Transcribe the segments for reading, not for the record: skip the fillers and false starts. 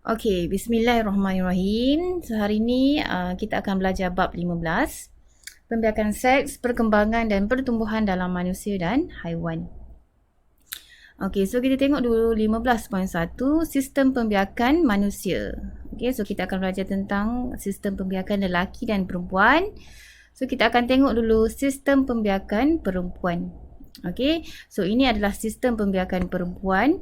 Okey, bismillahirrahmanirrahim. So hari ni kita akan belajar bab 15, pembiakan seks, perkembangan dan pertumbuhan dalam manusia dan haiwan. Okey, so kita tengok dulu 15.1, sistem pembiakan manusia. Okey, so kita akan belajar tentang sistem pembiakan lelaki dan perempuan. So kita akan tengok dulu sistem pembiakan perempuan. Okey, so ini adalah sistem pembiakan perempuan.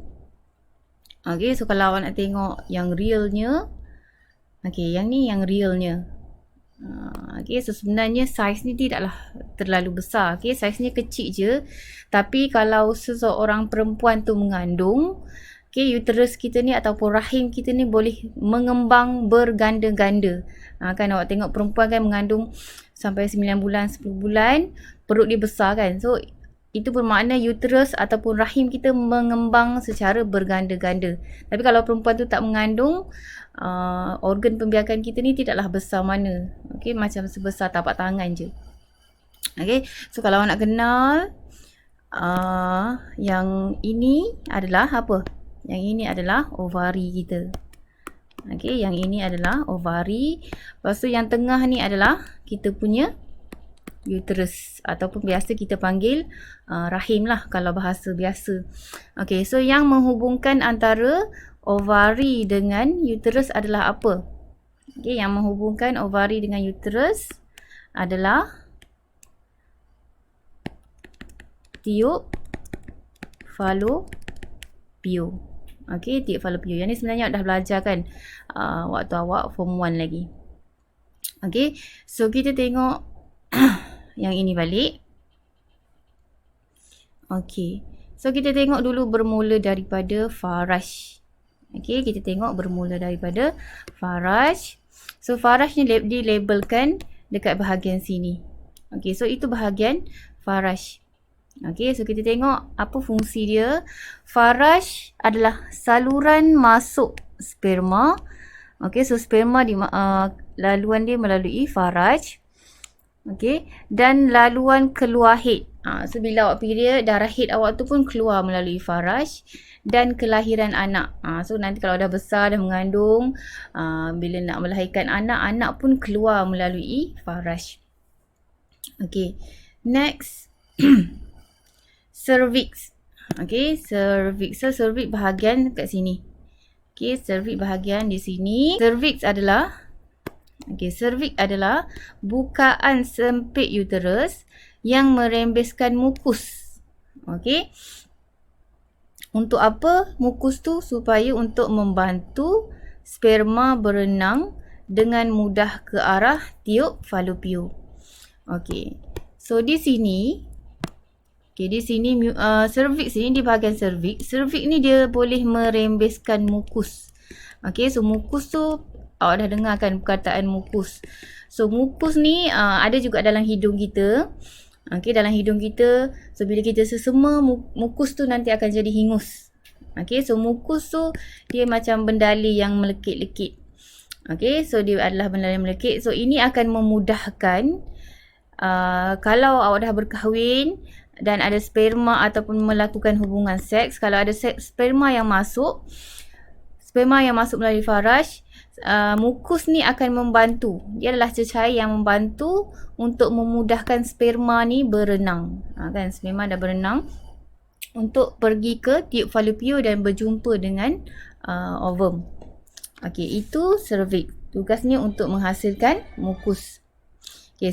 Okay, so kalau awak nak tengok yang realnya, okay, yang ni yang realnya. Okay, so sebenarnya saiz ni tidaklah terlalu besar. Okay, saiz ni kecil je. Tapi kalau seseorang perempuan tu mengandung, okay, uterus kita ni ataupun rahim kita ni boleh mengembang berganda-ganda. Kan awak tengok perempuan kan mengandung sampai 9 bulan, 10 bulan, perut dia besar kan. So itu bermakna uterus ataupun rahim kita mengembang secara berganda-ganda. Tapi kalau perempuan tu tak mengandung, organ pembiakan kita ni tidaklah besar mana. Okey, macam sebesar tapak tangan je. Okey, so kalau nak kenal, yang ini adalah apa? Yang ini adalah ovari kita. Okey, yang ini adalah ovari. Lepas tu yang tengah ni adalah kita punya uterus ataupun biasa kita panggil rahim lah kalau bahasa biasa. Okey, so yang menghubungkan antara ovari dengan uterus adalah apa? Okey, yang menghubungkan ovari dengan uterus adalah tiub falopio. Okey, tiub falopio. Yang ni sebenarnya awak dah belajar kan waktu awak form 1 lagi. Okey, so kita tengok yang ini balik. Okey, so kita tengok dulu bermula daripada faraj. Okey, kita tengok bermula daripada faraj. So faraj ni dilabelkan dekat bahagian sini. Okey, so itu bahagian faraj. Okey, so kita tengok apa fungsi dia. Faraj adalah saluran masuk sperma. Okey, so sperma laluan dia melalui faraj. Okey, dan laluan keluar head. So bila awak period, darah head awak tu pun keluar melalui faraj dan kelahiran anak. So nanti kalau dah besar, dah mengandung, bila nak melahirkan anak, anak pun keluar melalui faraj. Okey, next cervix. Okey, cervix. So cervix bahagian kat sini. Okey, cervix bahagian di sini. Cervix adalah cervix adalah bukaan sempit uterus yang merembeskan mukus. Okey. Untuk apa mukus tu? Supaya untuk membantu sperma berenang dengan mudah ke arah tiub falopio. Okey. So di sini, di sini cervix ni, di bahagian cervix. Cervix ni dia boleh merembeskan mukus. Okey, so mukus tu awak dah dengar kan perkataan mukus. So mukus ni ada juga dalam hidung kita. Okey, dalam hidung kita. So bila kita sesema, mukus tu nanti akan jadi hingus. Okey, so mukus tu dia macam bendali yang melekit-lekit. Okey, so dia adalah bendali yang melekit. So ini akan memudahkan kalau awak dah berkahwin dan ada sperma ataupun melakukan hubungan seks. Kalau ada sperma yang masuk melalui faraj, mukus ni akan membantu. Dia adalah cecair yang membantu untuk memudahkan sperma ni berenang. Kan sperma dah berenang untuk pergi ke tiub falopio dan berjumpa dengan ovum. Okey, itu cervix. Tugasnya untuk menghasilkan mukus. Okey,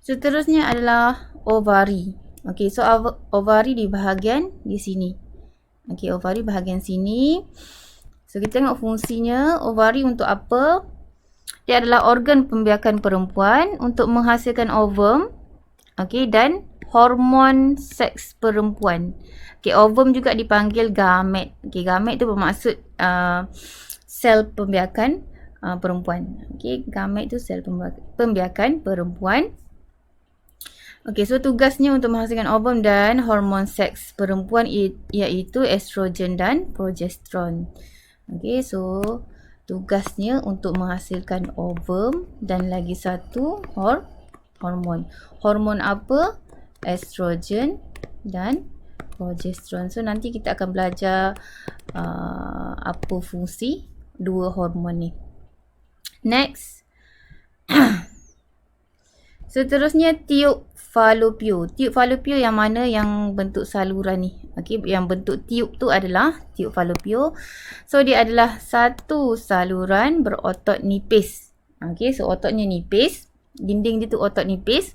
seterusnya adalah ovari. Okey, so ovari di bahagian di sini. Okey, ovari bahagian sini. So kita tengok fungsinya. Ovari untuk apa? Dia adalah organ pembiakan perempuan untuk menghasilkan ovum. Okey, dan hormon seks perempuan. Okey, ovum juga dipanggil gamet. Okey, gamet tu bermaksud sel pembiakan perempuan. Okey, gamet tu sel pembiakan perempuan. Okey, so tugasnya untuk menghasilkan ovum dan hormon seks perempuan iaitu estrogen dan progesteron. Okey, so tugasnya untuk menghasilkan ovum dan lagi satu hormon. Hormon apa? Estrogen dan Progesterone. So nanti kita akan belajar apa fungsi dua hormon ni. Next. Seterusnya tiub falopio. Tiub falopio yang mana yang bentuk saluran ni. Okey, yang bentuk tiub tu adalah tiub falopio. So dia adalah satu saluran berotot nipis. Okey, so ototnya nipis. Dinding dia tu otot nipis.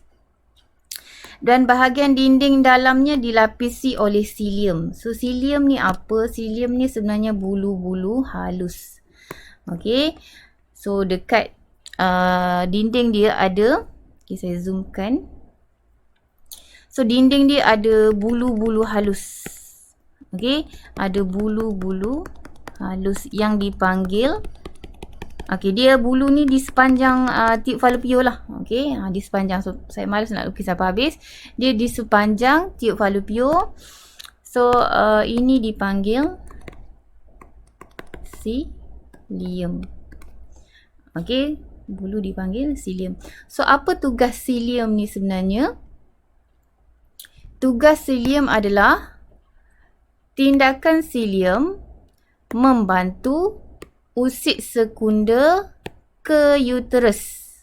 Dan bahagian dinding dalamnya dilapisi oleh cilium. So cilium ni apa? Cilium ni sebenarnya bulu-bulu halus. Okey. So dekat dinding dia ada, okay, saya zoomkan. So dinding dia ada bulu-bulu halus. Okey, ada bulu-bulu halus yang dipanggil, okey, dia bulu ni di sepanjang tiub falopio lah. Okey, di sepanjang. So saya malas nak lukis sampai habis. Dia di sepanjang tiub falopio. So ini dipanggil cilium. Okey, bulu dipanggil cilium. So apa tugas cilium ni sebenarnya? Tugas cilium adalah tindakan cilium membantu usit sekunda ke uterus.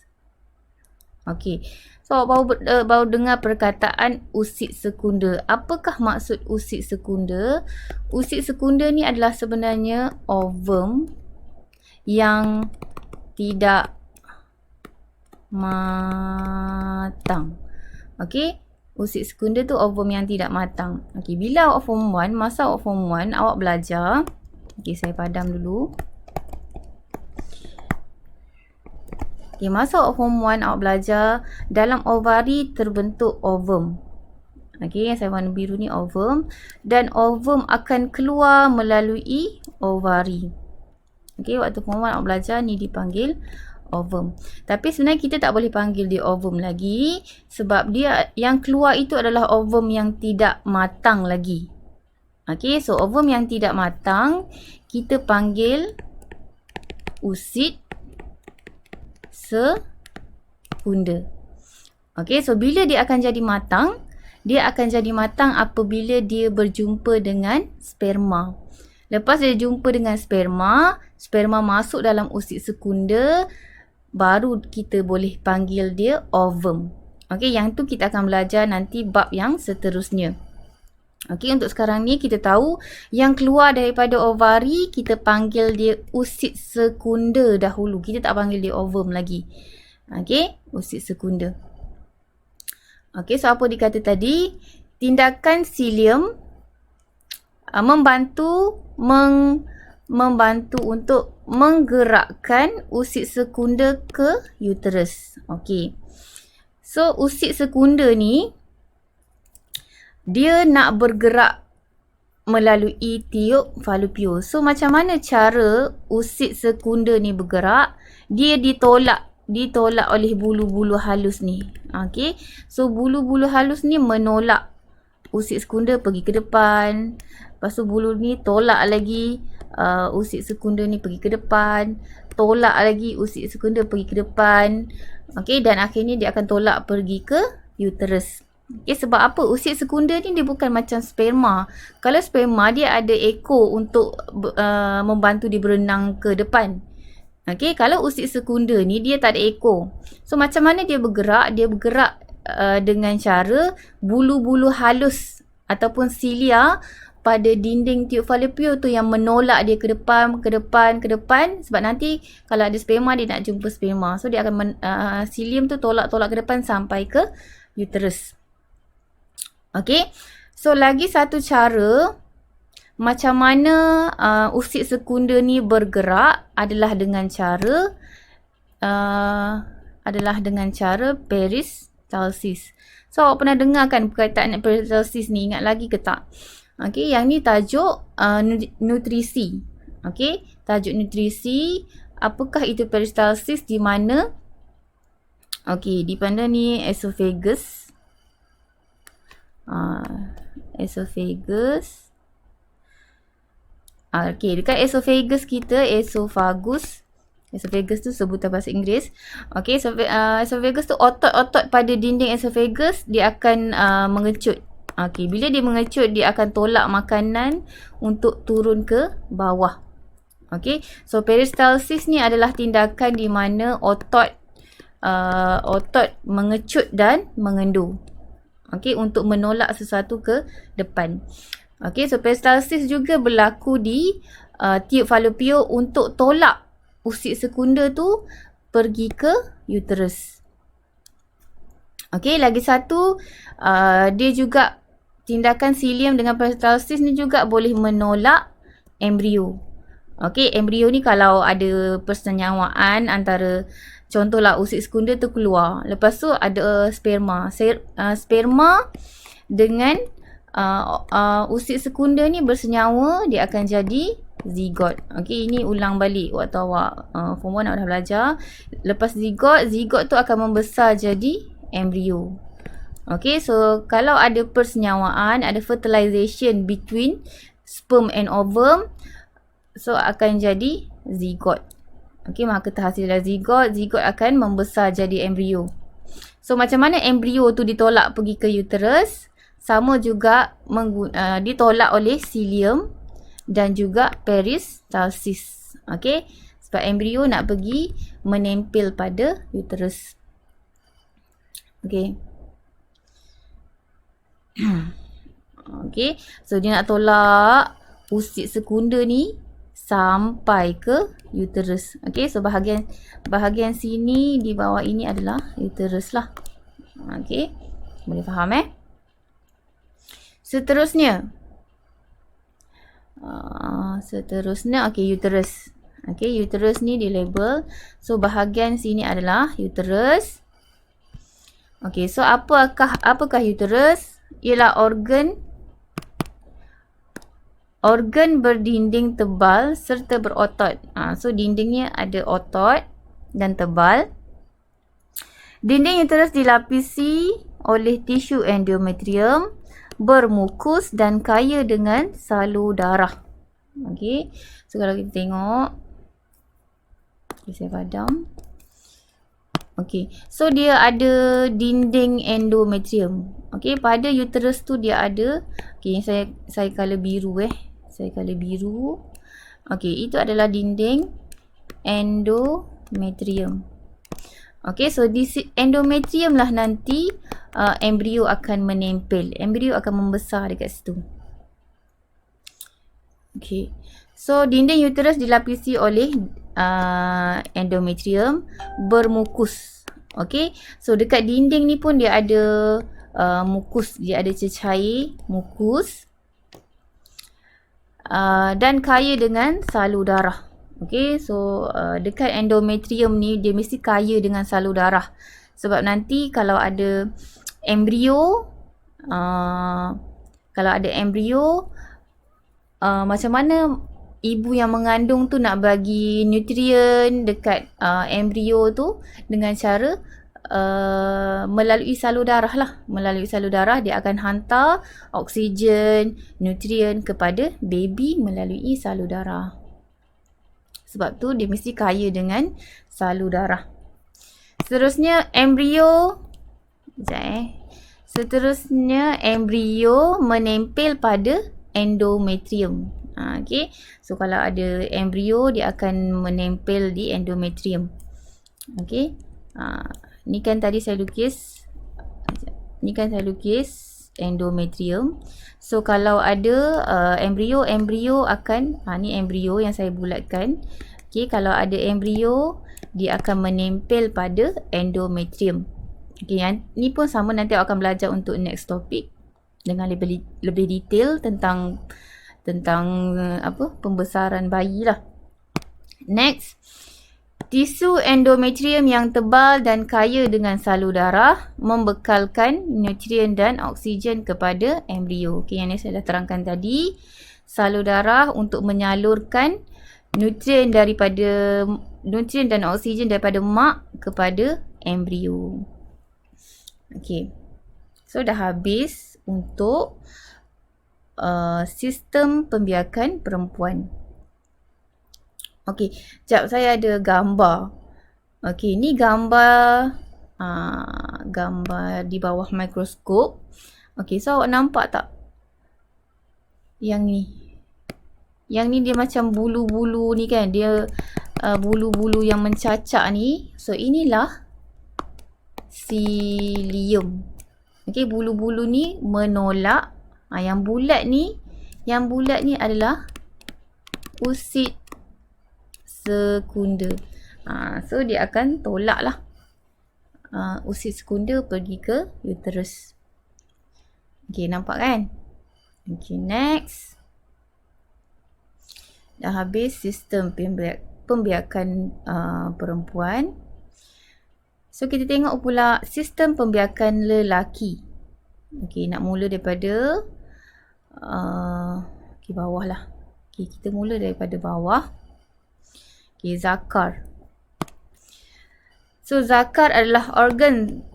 Okey. So baru dengar perkataan usit sekunda. Apakah maksud usit sekunda? Usit sekunda ni adalah sebenarnya ovum yang tidak matang. Okey. Usit sekunda tu ovum yang tidak matang. Okey, bila awak form 1, masa awak form 1 awak belajar. Okey, saya padam dulu. Okay, masa awak form 1 awak belajar dalam ovari terbentuk ovum. Okey, yang saya warna biru ni ovum. Dan ovum akan keluar melalui ovari. Okey, waktu form 1 awak belajar ni dipanggil ovum. Tapi sebenarnya kita tak boleh panggil dia ovum lagi. Sebab dia yang keluar itu adalah ovum yang tidak matang lagi. Okey, so ovum yang tidak matang kita panggil usit sekunda. Okey, so bila dia akan jadi matang? Dia akan jadi matang apabila dia berjumpa dengan sperma. Lepas dia jumpa dengan sperma, sperma masuk dalam usit sekunda, baru kita boleh panggil dia ovum. Okey, yang tu kita akan belajar nanti bab yang seterusnya. Okey, untuk sekarang ni kita tahu yang keluar daripada ovari kita panggil dia usit sekunda dahulu. Kita tak panggil dia ovum lagi. Okey, usit sekunda. Okey, so apa dikata tadi? Tindakan cilium membantu untuk menggerakkan usit sekunda ke uterus. Okey. So usit sekunda ni dia nak bergerak melalui tiub falopio. So macam mana cara usit sekunda ni bergerak? Dia ditolak oleh bulu-bulu halus ni. Okey. So bulu-bulu halus ni menolak usit sekunda pergi ke depan. Lepas tu bulu ni tolak lagi usit sekunda ni pergi ke depan. Tolak lagi usit sekunda pergi ke depan. Okey, dan akhirnya dia akan tolak pergi ke uterus. Okay, sebab apa? Usit sekunda ni dia bukan macam sperma. Kalau sperma dia ada ekor untuk membantu dia berenang ke depan. Okay, kalau usit sekunda ni dia tak ada ekor. So macam mana dia bergerak? Dia bergerak dengan cara bulu-bulu halus ataupun silia pada dinding tiub falopio tu yang menolak dia ke depan. Sebab nanti kalau ada sperma dia nak jumpa sperma. So dia akan cilium tu tolak-tolak ke depan sampai ke uterus. Okey, so lagi satu cara macam mana usit sekunda ni bergerak adalah dengan cara peristalsis. So awak pernah dengar kan perkataan peristalsis ni? Ingat lagi ke tak? Okey, yang ni tajuk nutrisi. Okey, tajuk nutrisi. Apakah itu peristalsis? Di mana? Okey, di mana ni esophagus. Esophagus. Okey, dekat esophagus kita, esophagus tu sebutan bahasa Inggeris. Okey, esophagus tu otot-otot pada dinding esophagus dia akan mengecut. Okey, bila dia mengecut, dia akan tolak makanan untuk turun ke bawah. Okey, so peristalsis ni adalah tindakan di mana otot mengecut dan mengendur. Okey, untuk menolak sesuatu ke depan. Okey, so peristalsis juga berlaku di tiub falopio untuk tolak usit sekunda tu pergi ke uterus. Okey, lagi satu, dia juga tindakan cilium dengan peristalsis ni juga boleh menolak embrio. Okey, embrio ni kalau ada persenyawaan antara, contohlah usit sekunda tu keluar. Lepas tu ada sperma. Sperma dengan usit sekunda ni bersenyawa, dia akan jadi zigot. Okey, ini ulang balik waktu awak form 1 awak dah belajar. Lepas zigot tu akan membesar jadi embrio. Okay, so kalau ada persenyawaan, ada fertilization between sperm and ovum, so akan jadi zigot. Okay, maka terhasillah zigot. Zigot akan membesar jadi embrio. So macam mana embrio tu ditolak pergi ke uterus? Sama juga ditolak oleh cilium dan juga peristalsis. Okay, sebab embrio nak pergi menempel pada uterus. Okay. Okay, so dia nak tolak usit sekunda ni sampai ke uterus. Okay, so bahagian sini di bawah ini adalah uterus lah. Okay, boleh faham Seterusnya, okay, uterus. Okay, uterus ni di label. So bahagian sini adalah uterus. Okay, so apakah uterus? Ialah organ berdinding tebal serta berotot. So dindingnya ada otot dan tebal. Dinding uterus dilapisi oleh tisu endometrium, bermukus dan kaya dengan salur darah. Okay, so kalau kita tengok, saya padam. Okay, so dia ada dinding endometrium. Okay, pada uterus tu dia ada, okay, saya color biru saya color biru. Okay, itu adalah dinding endometrium. Okay, so di endometrium lah nanti embrio akan menempel. Embrio akan membesar dekat situ. Okay, so dinding uterus dilapisi oleh endometrium, bermukus. Okay, so dekat dinding ni pun dia ada mukus, dia ada cecair mukus dan kaya dengan salur darah. Okay, so dekat endometrium ni dia mesti kaya dengan salur darah. Sebab nanti kalau ada embrio, macam mana ibu yang mengandung tu nak bagi nutrien dekat embrio tu dengan cara melalui salur darah lah. Melalui salur darah dia akan hantar oksigen, nutrien kepada baby melalui salur darah. Sebab tu dia mesti kaya dengan salur darah. Seterusnya embrio menempel pada endometrium. Okay, so kalau ada embrio dia akan menempel di endometrium. Okay, ni kan tadi saya lukis endometrium. So kalau ada embrio akan, ni embrio yang saya bulatkan. Okay, kalau ada embrio dia akan menempel pada endometrium. Okay, yang ni pun sama, nanti awak akan belajar untuk next topic dengan lebih detail tentang pembesaran bayi lah. Next, tisu endometrium yang tebal dan kaya dengan salur darah membekalkan nutrien dan oksigen kepada embrio. Okay, yang ni saya dah terangkan tadi. Salur darah untuk menyalurkan nutrien dan oksigen daripada mak kepada embrio. Okay, so dah habis untuk sistem pembiakan perempuan. Okey, sekejap, saya ada gambar. Okey, ni gambar di bawah mikroskop. Okey, so awak nampak tak? Yang ni. Yang ni dia macam bulu-bulu ni kan. Dia bulu-bulu yang mencacak ni. So inilah cilium. Okey, bulu-bulu ni menolak. Yang bulat ni adalah usid sekunder. So dia akan tolak lah. Usid sekunder pergi ke uterus. Okey, nampak kan? Okey, next. Dah habis sistem pembiakan perempuan. So kita tengok pula sistem pembiakan lelaki. Okey, nak mula daripada bawah lah. Okey, kita mula daripada bawah. Okey, zakar. So zakar adalah organ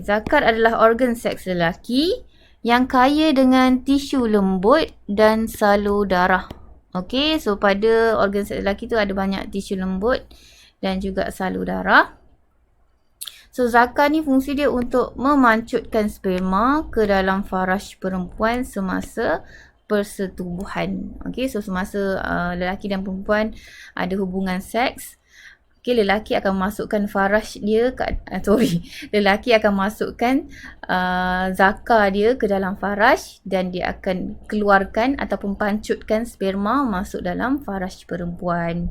zakar adalah organ seks lelaki yang kaya dengan tisu lembut dan salur darah. Okey, so pada organ seks lelaki tu ada banyak tisu lembut dan juga salur darah. So zakar ni fungsi dia untuk memancutkan sperma ke dalam faraj perempuan semasa persetubuhan. Okey, so semasa lelaki dan perempuan ada hubungan seks, lelaki akan masukkan faraj dia lelaki akan masukkan zakar dia ke dalam faraj dan dia akan keluarkan ataupun pancutkan sperma masuk dalam faraj perempuan.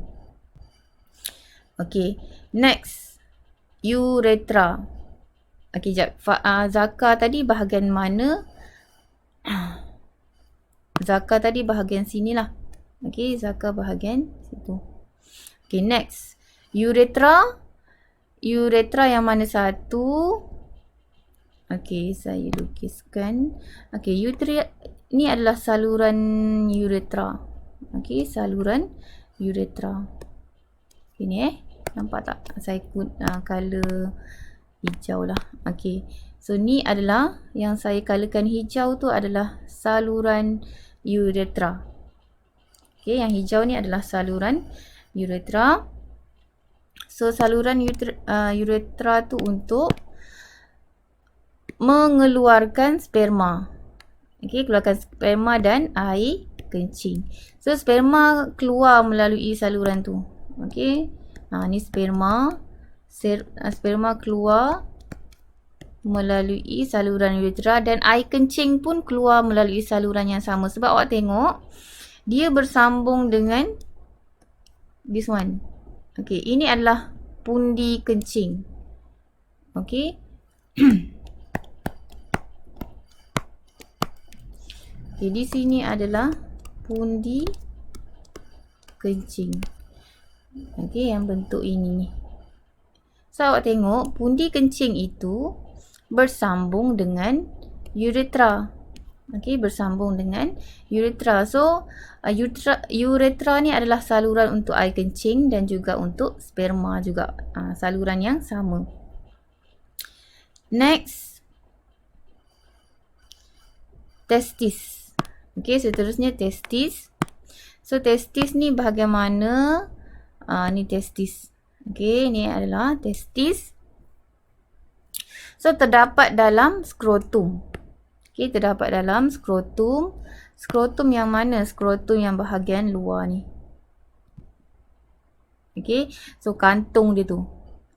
Okey, next. Uretra. Okey, jap. Zakar tadi bahagian mana? Zakar tadi bahagian sini lah. Okey, zakar bahagian situ. Okey, next. Uretra. Uretra yang mana satu? Okey, saya lukiskan. Okey, uretra ni adalah saluran uretra. Okey, saluran uretra. Ini nampak tak? Saya color hijau lah. Okey, so ni adalah yang saya colorkan hijau tu adalah saluran uretra. Okey, yang hijau ni adalah saluran uretra. So saluran uretra tu untuk mengeluarkan sperma. Okey, keluarkan sperma dan air kencing. So sperma keluar melalui saluran tu. Okey. Ni sperma. Sperma keluar melalui saluran uretra dan air kencing pun keluar melalui saluran yang sama. Sebab awak tengok dia bersambung dengan this one. Okey, ini adalah pundi kencing. Okey. Okey, di sini adalah pundi kencing. Okey, yang bentuk ini ni. So awak tengok pundi kencing itu bersambung dengan uretra. Okey, bersambung dengan uretra. So uretra ni adalah saluran untuk air kencing dan juga untuk sperma juga. Saluran yang sama. Next. Testis. Okey, seterusnya testis. So testis ni bahagian mana? Ni testis. Okey, ni adalah testis. So terdapat dalam skrotum. Okey, terdapat dalam skrotum. Skrotum yang mana? Skrotum yang bahagian luar ni. Okey, so kantung dia tu.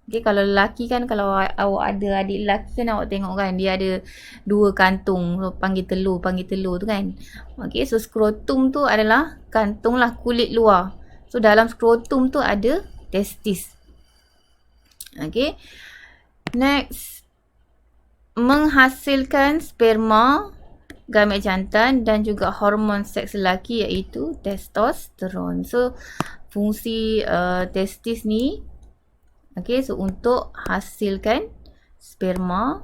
Okey, kalau lelaki kan, kalau awak ada adik lelaki kan, awak tengok kan dia ada dua kantung. So, panggil telur tu kan. Okey, so skrotum tu adalah kantung lah, kulit luar. So dalam skrotum tu ada testis. Okey. Next. Menghasilkan sperma, gamet jantan dan juga hormon seks lelaki iaitu testosteron. So fungsi testis ni, okey, so untuk hasilkan sperma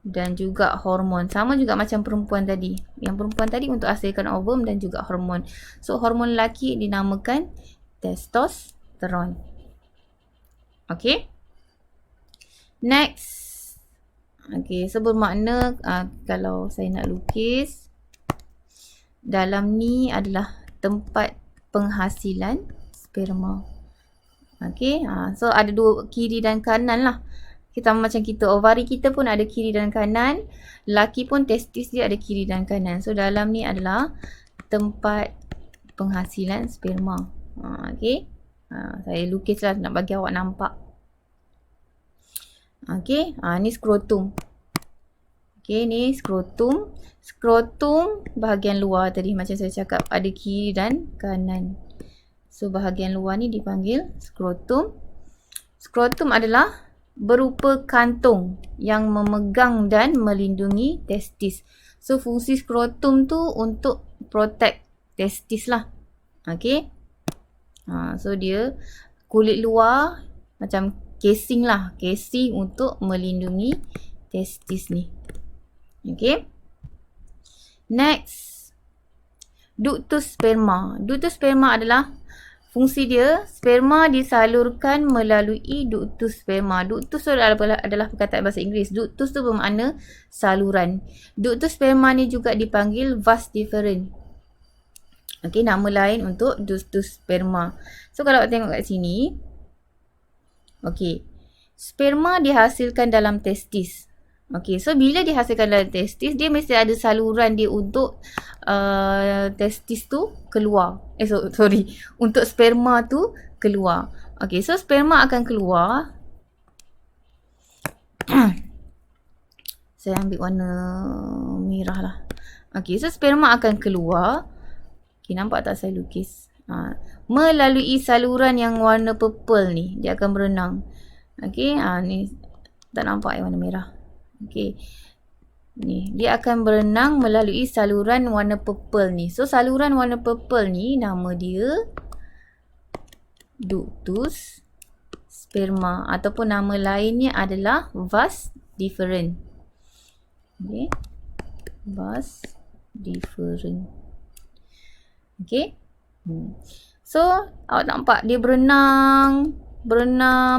dan juga hormon. Sama juga macam perempuan tadi. Yang perempuan tadi untuk hasilkan ovum dan juga hormon. So hormon lelaki dinamakan testosteron. Okey. Next. Okey, so bermakna kalau saya nak lukis, dalam ni adalah tempat penghasilan sperma. Okey, so ada dua, kiri dan kanan lah. Kita macam kita, ovari kita pun ada kiri dan kanan. Lelaki pun testis dia ada kiri dan kanan. So dalam ni adalah tempat penghasilan sperma. Okay. Saya lukislah nak bagi awak nampak. Okay. Ni skrotum. Okay, ni skrotum. Skrotum bahagian luar tadi macam saya cakap ada kiri dan kanan. So bahagian luar ni dipanggil skrotum. Skrotum adalah berupa kantung yang memegang dan melindungi testis. So fungsi skrotum tu untuk protect testis lah. Okay. So dia kulit luar macam casing lah. Casing untuk melindungi testis ni. Okay. Next. Ductus sperma. Ductus sperma adalah fungsi dia, sperma disalurkan melalui ductus sperma. Ductus tu adalah perkataan bahasa Inggeris. Ductus tu bermakna saluran. Ductus sperma ni juga dipanggil vas deferens. Okey, nama lain untuk ductus sperma. So kalau awak tengok kat sini, okey, sperma dihasilkan dalam testis. Okey, so bila dihasilkan dalam testis, dia mesti ada saluran dia untuk testis tu keluar. Untuk sperma tu keluar. Okey, so sperma akan keluar. Saya ambil warna merah lah. Okey, so sperma akan keluar. Okey, nampak tak saya lukis? Melalui saluran yang warna purple ni, dia akan berenang. Okey, ni tak nampak warna merah. Okey. Ni, dia akan berenang melalui saluran warna purple ni. So saluran warna purple ni nama dia ductus sperma ataupun nama lainnya adalah vas deferens. Okey. Vas deferens. Okey. So awak nampak dia berenang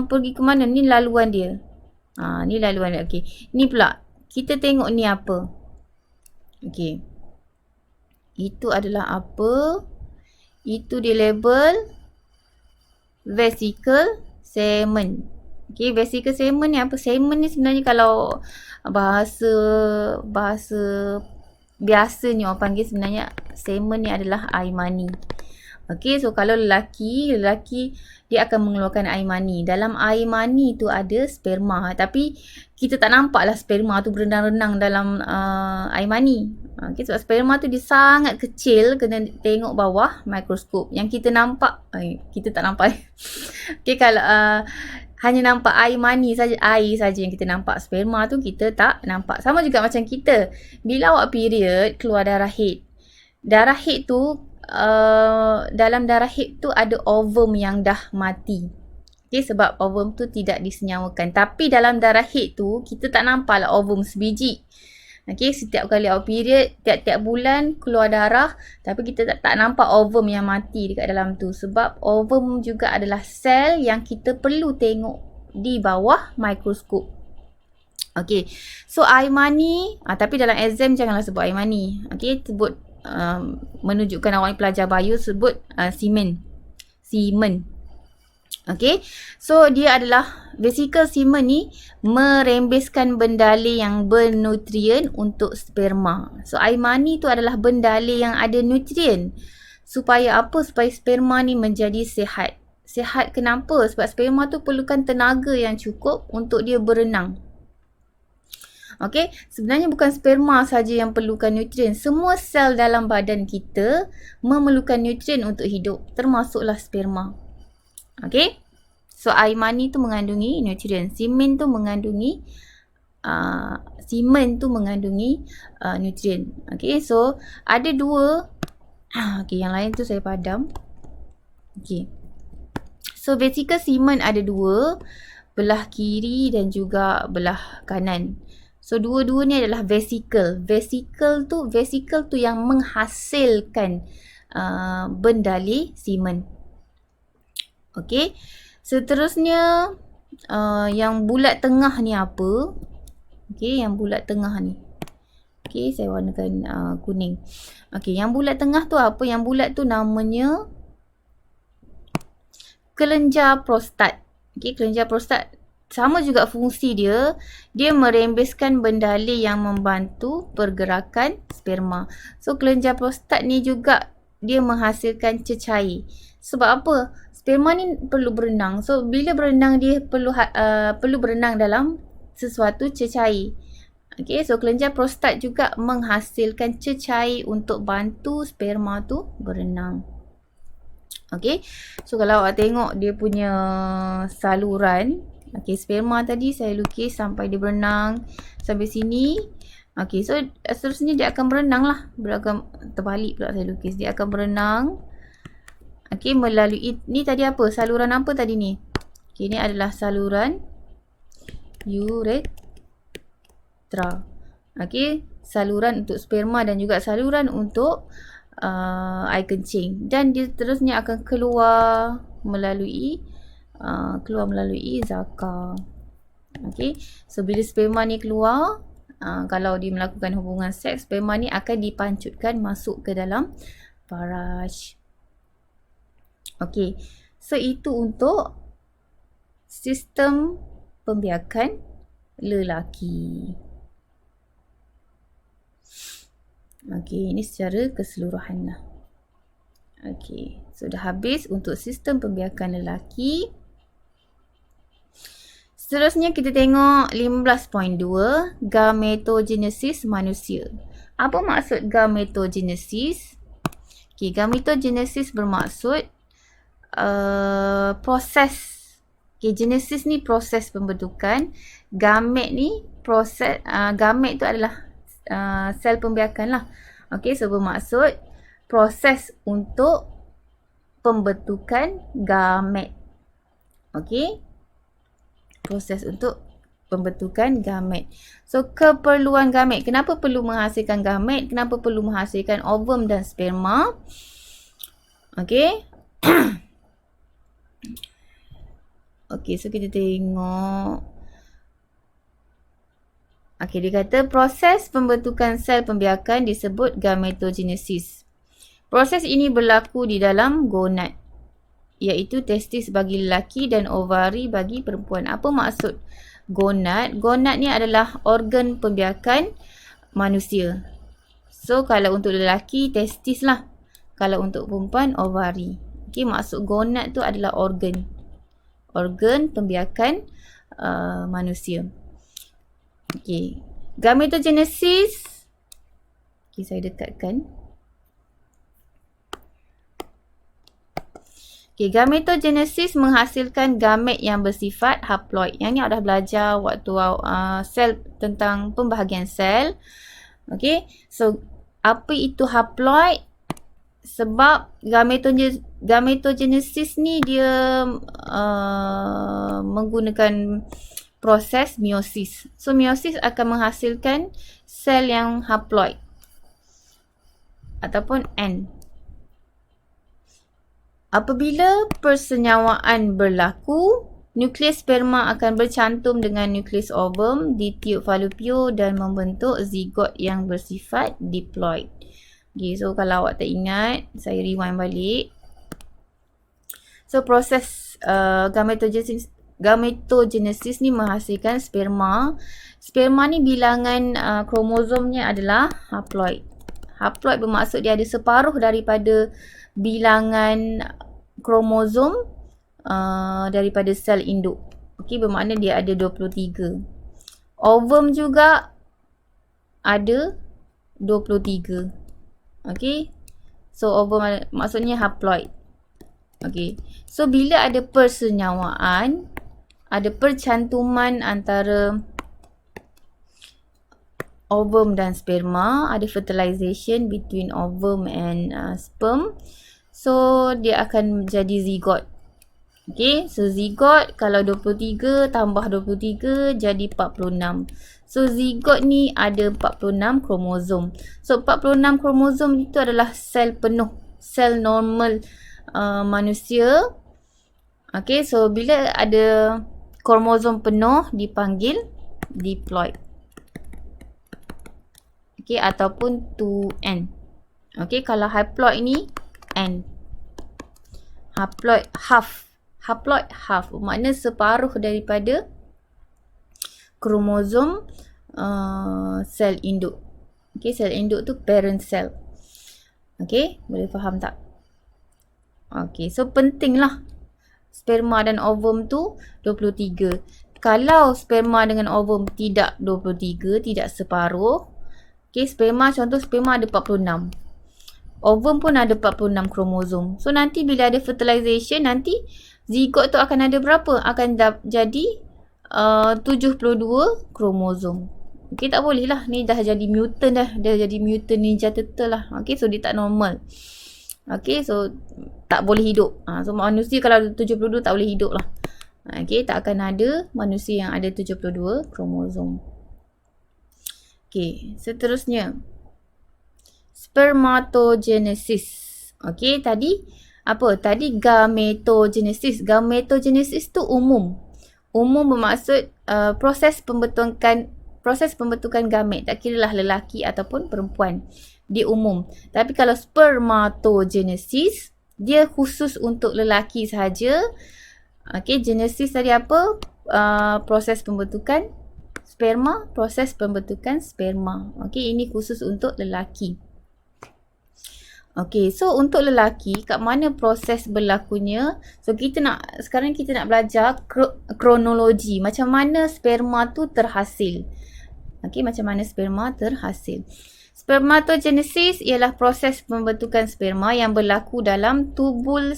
pergi ke mana? Ni laluan dia. Ni laluan dia. Okey. Ni pula. Kita tengok ni apa. Okey. Itu adalah apa? Itu dia label vesicle semen. Okey, vesicle semen ni apa? Semen ni sebenarnya kalau bahasa biasanya orang panggil sebenarnya semen ni adalah air mani. Okey, so kalau lelaki dia akan mengeluarkan air mani. Dalam air mani tu ada sperma. Tapi kita tak nampak lah sperma tu berenang-renang dalam air mani. Okey, sebab sperma tu dia sangat kecil. Kena tengok bawah mikroskop. Yang kita nampak, kita tak nampak. Okey, kalau hanya nampak air mani saja, air saja yang kita nampak. Sperma tu kita tak nampak. Sama juga macam kita. Bila awak period, keluar darah haid. Darah haid tu dalam darah haid tu ada ovum yang dah mati. Okay, sebab ovum tu tidak disenyawakan. Tapi dalam darah haid tu kita tak nampak lah ovum sebiji. Okay, setiap kali awak period, tiap-tiap bulan keluar darah, tapi kita tak nampak ovum yang mati dekat dalam tu. Sebab ovum juga adalah sel yang kita perlu tengok di bawah mikroskop. Okay, so air mani, tapi dalam exam janganlah sebut air mani. Okay, sebut menunjukkan awak ni pelajar bio, sebut semen. Okay, so dia adalah vesicle semen ni merembeskan bendale yang bernutrien untuk sperma. So air mani tu adalah bendale yang ada nutrien. Supaya apa? Supaya sperma ni menjadi sihat. Sihat kenapa? Sebab sperma tu perlukan tenaga yang cukup untuk dia berenang. Okey, sebenarnya bukan sperma saja yang perlukan nutrien. Semua sel dalam badan kita memerlukan nutrien untuk hidup, termasuklah sperma. Okey. So air mani tu mengandungi nutrien. Semen tu mengandungi nutrien. Okey, so ada dua. Okey, yang lain tu saya padam. Okey. So vesicle semen ada dua, belah kiri dan juga belah kanan. So dua-dua ni adalah vesicle. Vesicle tu yang menghasilkan bendale semen. Okey. Seterusnya yang bulat tengah ni apa? Okey, yang bulat tengah ni. Okey, saya warnakan kuning. Okey, yang bulat tengah tu apa? Yang bulat tu namanya kelenjar prostat. Okey, kelenjar prostat sama juga fungsi dia, dia merembeskan bendalih yang membantu pergerakan sperma. So kelenjar prostat ni juga dia menghasilkan cecair. Sebab apa? Sperma ni perlu berenang. So bila berenang dia perlu berenang dalam sesuatu cecair. Okay, so kelenjar prostat juga menghasilkan cecair untuk bantu sperma tu berenang. Okay, so kalau awak tengok dia punya saluran, okay, sperma tadi saya lukis sampai dia berenang sampai sini. Okay, so seterusnya dia akan berenang lah. Terbalik pula saya lukis. Dia akan berenang. Okay, melalui, ni tadi apa? Saluran apa tadi ni? Okay, ni adalah saluran uretra. Okay, saluran untuk sperma dan juga saluran untuk air kencing. Dan dia terusnya akan keluar melalui zakar. Okay, so bila sperma ni keluar, kalau dia melakukan hubungan seks, sperma ni akan dipancutkan masuk ke dalam paraj. Okay, so itu untuk sistem pembiakan lelaki. Okay, ini secara keseluruhan lah. Okay, sudah habis untuk sistem pembiakan lelaki. Seterusnya kita tengok 15.2, gametogenesis manusia. Apa maksud gametogenesis? Okay, gametogenesis bermaksud proses. Okay, genesis ni proses pembentukan. Gamet ni proses, gamet tu adalah sel pembiakan lah. Okay, so bermaksud proses untuk pembentukan gamet. Okay, proses untuk pembentukan gamet. So keperluan gamet. Kenapa perlu menghasilkan gamet? Kenapa perlu menghasilkan ovum dan sperma? Okay. Okay, so kita tengok. Okay, dia kata proses pembentukan sel pembiakan disebut gametogenesis. Proses ini berlaku di dalam gonad, iaitu testis bagi lelaki dan ovari bagi perempuan. Apa maksud gonad? Gonad ni adalah organ pembiakan manusia. So kalau untuk lelaki testis lah. Kalau untuk perempuan ovari. Okay, maksud gonad tu adalah organ pembiakan manusia. Okay, gametogenesis. Okay, saya dekatkan. Okay, gametogenesis menghasilkan gamet yang bersifat haploid. Yang ni dah belajar waktu sel, tentang pembahagian sel. Okay, so apa itu haploid? Sebab gametogenesis ni dia menggunakan proses meiosis. So meiosis akan menghasilkan sel yang haploid ataupun N. Apabila persenyawaan berlaku, nukleus sperma akan bercantum dengan nukleus ovum di tiub falopio dan membentuk zigot yang bersifat diploid. Okay, so kalau awak tak ingat, saya rewind balik. So proses gametogenesis ni menghasilkan sperma. Sperma ni bilangan kromosomnya adalah haploid. Haploid bermaksud dia ada separuh daripada bilangan kromosom daripada sel induk. Okey, bermakna dia ada 23. Ovum juga ada 23. Okey. So ovum maksudnya haploid. Okey. So bila ada persenyawaan, ada percantuman antara ovum dan sperma, ada fertilization between ovum and sperm. So dia akan menjadi zigot. Okay, so zigot kalau 23 tambah 23 jadi 46. So zigot ni ada 46 kromosom. So 46 kromosom itu adalah sel penuh, sel normal manusia. Okay, so bila ada kromosom penuh dipanggil diploid. Okay, ataupun 2N. Okay, kalau haploid ni N. Haploid half. Haploid half bermakna separuh daripada kromosom sel induk. Okay, sel induk tu parent cell. Okay, boleh faham tak? Okay, so pentinglah sperma dan ovum tu 23. Kalau sperma dengan ovum tidak 23, tidak separuh. Okay, sperma, contoh sperma ada 46. Ovum pun ada 46 kromosom. So nanti bila ada fertilization, nanti zigot tu akan ada berapa? Akan jadi 72 kromosom. Okay, tak boleh lah. Ni dah jadi mutant dah. Dah jadi mutant ninja turtle lah. Okay, so dia tak normal. Okay, so tak boleh hidup. So manusia kalau 72 tak boleh hidup lah. Okay, tak akan ada manusia yang ada 72 kromosom. Okay, seterusnya. Spermatogenesis. Okay, tadi apa? Tadi gametogenesis. Gametogenesis tu umum. Umum bermaksud proses pembentukan gamet. Tak kira lah lelaki ataupun perempuan. Dia umum. Tapi kalau spermatogenesis, dia khusus untuk lelaki sahaja. Okay, genesis tadi apa? Proses pembentukan sperma. Proses pembentukan sperma. Okay, ini khusus untuk lelaki. Okay, so untuk lelaki, kat mana proses berlakunya? So sekarang kita nak belajar kronologi. Macam mana sperma tu terhasil. Okay, macam mana sperma terhasil. Spermatogenesis ialah proses pembentukan sperma yang berlaku dalam tubul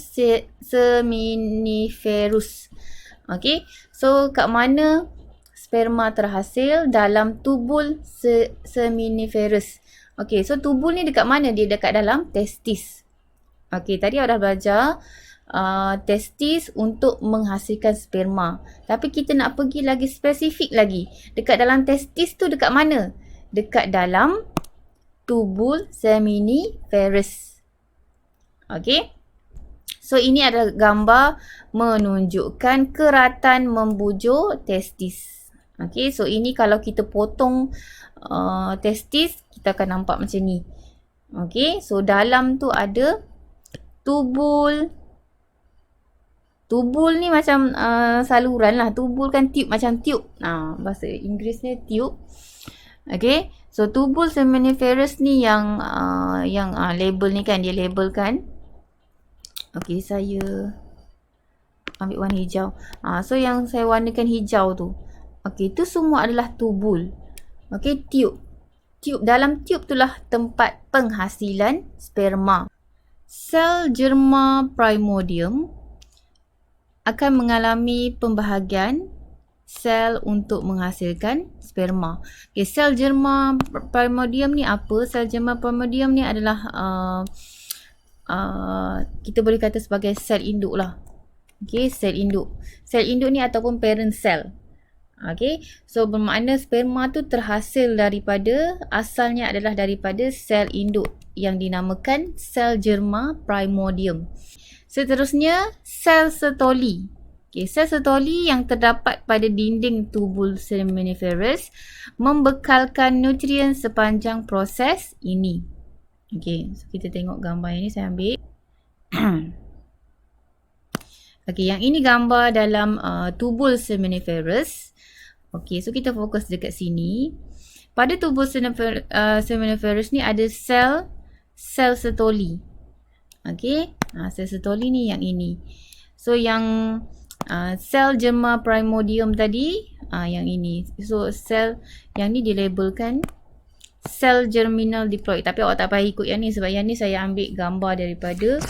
seminiferus. Okay, so kat mana sperma terhasil? Dalam tubul seminiferus. Okay, so tubul ni dekat mana? Dia dekat dalam testis. Okay, tadi awak dah belajar testis untuk menghasilkan sperma. Tapi kita nak pergi lagi spesifik lagi. Dekat dalam testis tu dekat mana? Dekat dalam tubul seminiferus. Okay. So ini adalah gambar menunjukkan keratan membujur testis. Okay, so ini kalau kita potong testis, kita akan nampak macam ni. Okay, so dalam tu ada tubul. Tubul ni macam saluran lah. Tubul kan tube, macam tube. Bahasa Inggerisnya tube. Okay, so tubul seminiferus ni yang label ni kan, dia labelkan. Okay, saya ambil warna hijau. So yang saya warnakan hijau tu. Okay, tu semua adalah tubul. Okay, tube. Dalam tube itulah tempat penghasilan sperma. Sel germa primordium akan mengalami pembahagian sel untuk menghasilkan sperma. Okay, sel germa primordium ni apa? Sel germa primordium ni adalah kita boleh kata sebagai sel induk lah. Okay, sel induk. Sel induk ni ataupun parent cell. Okay, so bermakna sperma tu terhasil asalnya adalah daripada sel induk yang dinamakan sel germa primordium. Seterusnya, sel setoli. Okay, sel setoli yang terdapat pada dinding tubul seminiferus membekalkan nutrien sepanjang proses ini. Okay, so kita tengok gambar ini, saya ambil. Okay, yang ini gambar dalam tubul seminiferus. Okay, so kita fokus dekat sini. Pada tubul seminiferus ni ada sel setoli. Okay, sel setoli ni yang ini. So yang sel germa primordium tadi, yang ini. So sel yang ni dilabelkan sel germinal diploid. Tapi awak tak payah ikut yang ni sebab yang ni saya ambil gambar daripada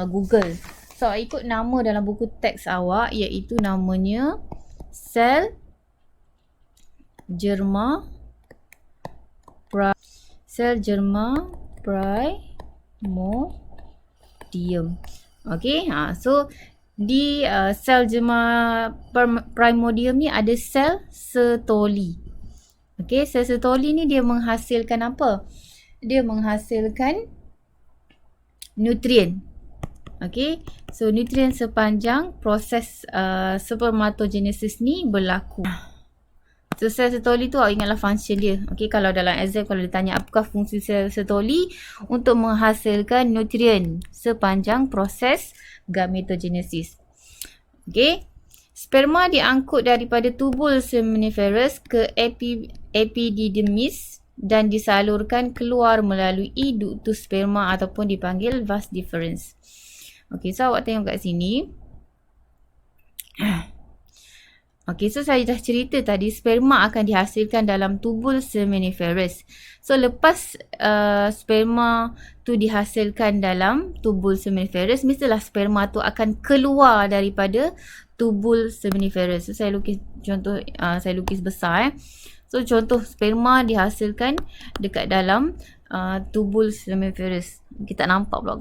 Google. So awak ikut nama dalam buku teks awak, iaitu namanya sel germa primordium. Okay, so di sel germa primordium ni ada sel setoli. Okay, sel setoli ni dia menghasilkan apa? Dia menghasilkan nutrien. Okay, so nutrien sepanjang proses spermatogenesis ni berlaku. So sel setoli tu awak ingatlah function dia. Okay, kalau dalam exam kalau ditanya apakah fungsi sel setoli, untuk menghasilkan nutrien sepanjang proses gametogenesis. Okay, Sperma diangkut daripada tubul seminiferus ke epididymis dan disalurkan keluar melalui ductus sperma ataupun dipanggil vas deferens. Okey, so awak tengok kat sini. Okey, so saya dah cerita tadi sperma akan dihasilkan dalam tubul seminiferus. So lepas sperma tu dihasilkan dalam tubul seminiferus, mestilah sperma tu akan keluar daripada tubul seminiferus. So saya lukis contoh, saya lukis besar. So contoh sperma dihasilkan dekat dalam tubul seminiferus. Kita tak nampak pula.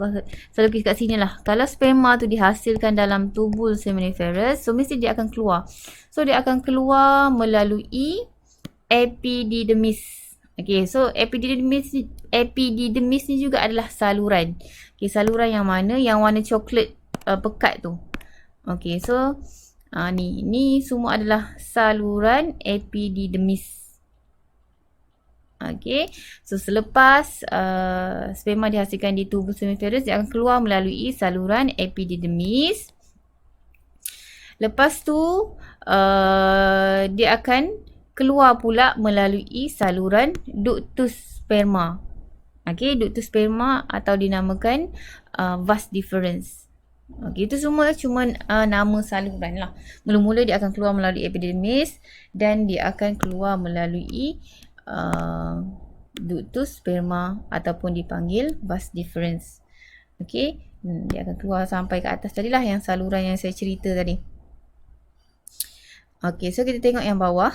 Saya lukis kat sini lah. Kalau sperma tu dihasilkan dalam tubul seminiferus, so mesti dia akan keluar. So dia akan keluar melalui epididymis. Okay, so epididymis ni juga adalah saluran. Okay, saluran yang mana? Yang warna coklat pekat tu. Okay, so ni semua adalah saluran epididymis. Okay, so selepas sperma dihasilkan di tubul seminiferus, dia akan keluar melalui saluran epididymis. Lepas tu dia akan keluar pula melalui saluran ductus sperma. Okay, ductus sperma atau dinamakan vas deferens. Okay, itu semua cuma nama saluran lah. Mula-mula dia akan keluar melalui epididymis dan dia akan keluar melalui ductus sperma ataupun dipanggil vas deferens. Okay, dia akan keluar sampai ke atas tadilah yang saluran yang saya cerita tadi. Okay, so kita tengok yang bawah.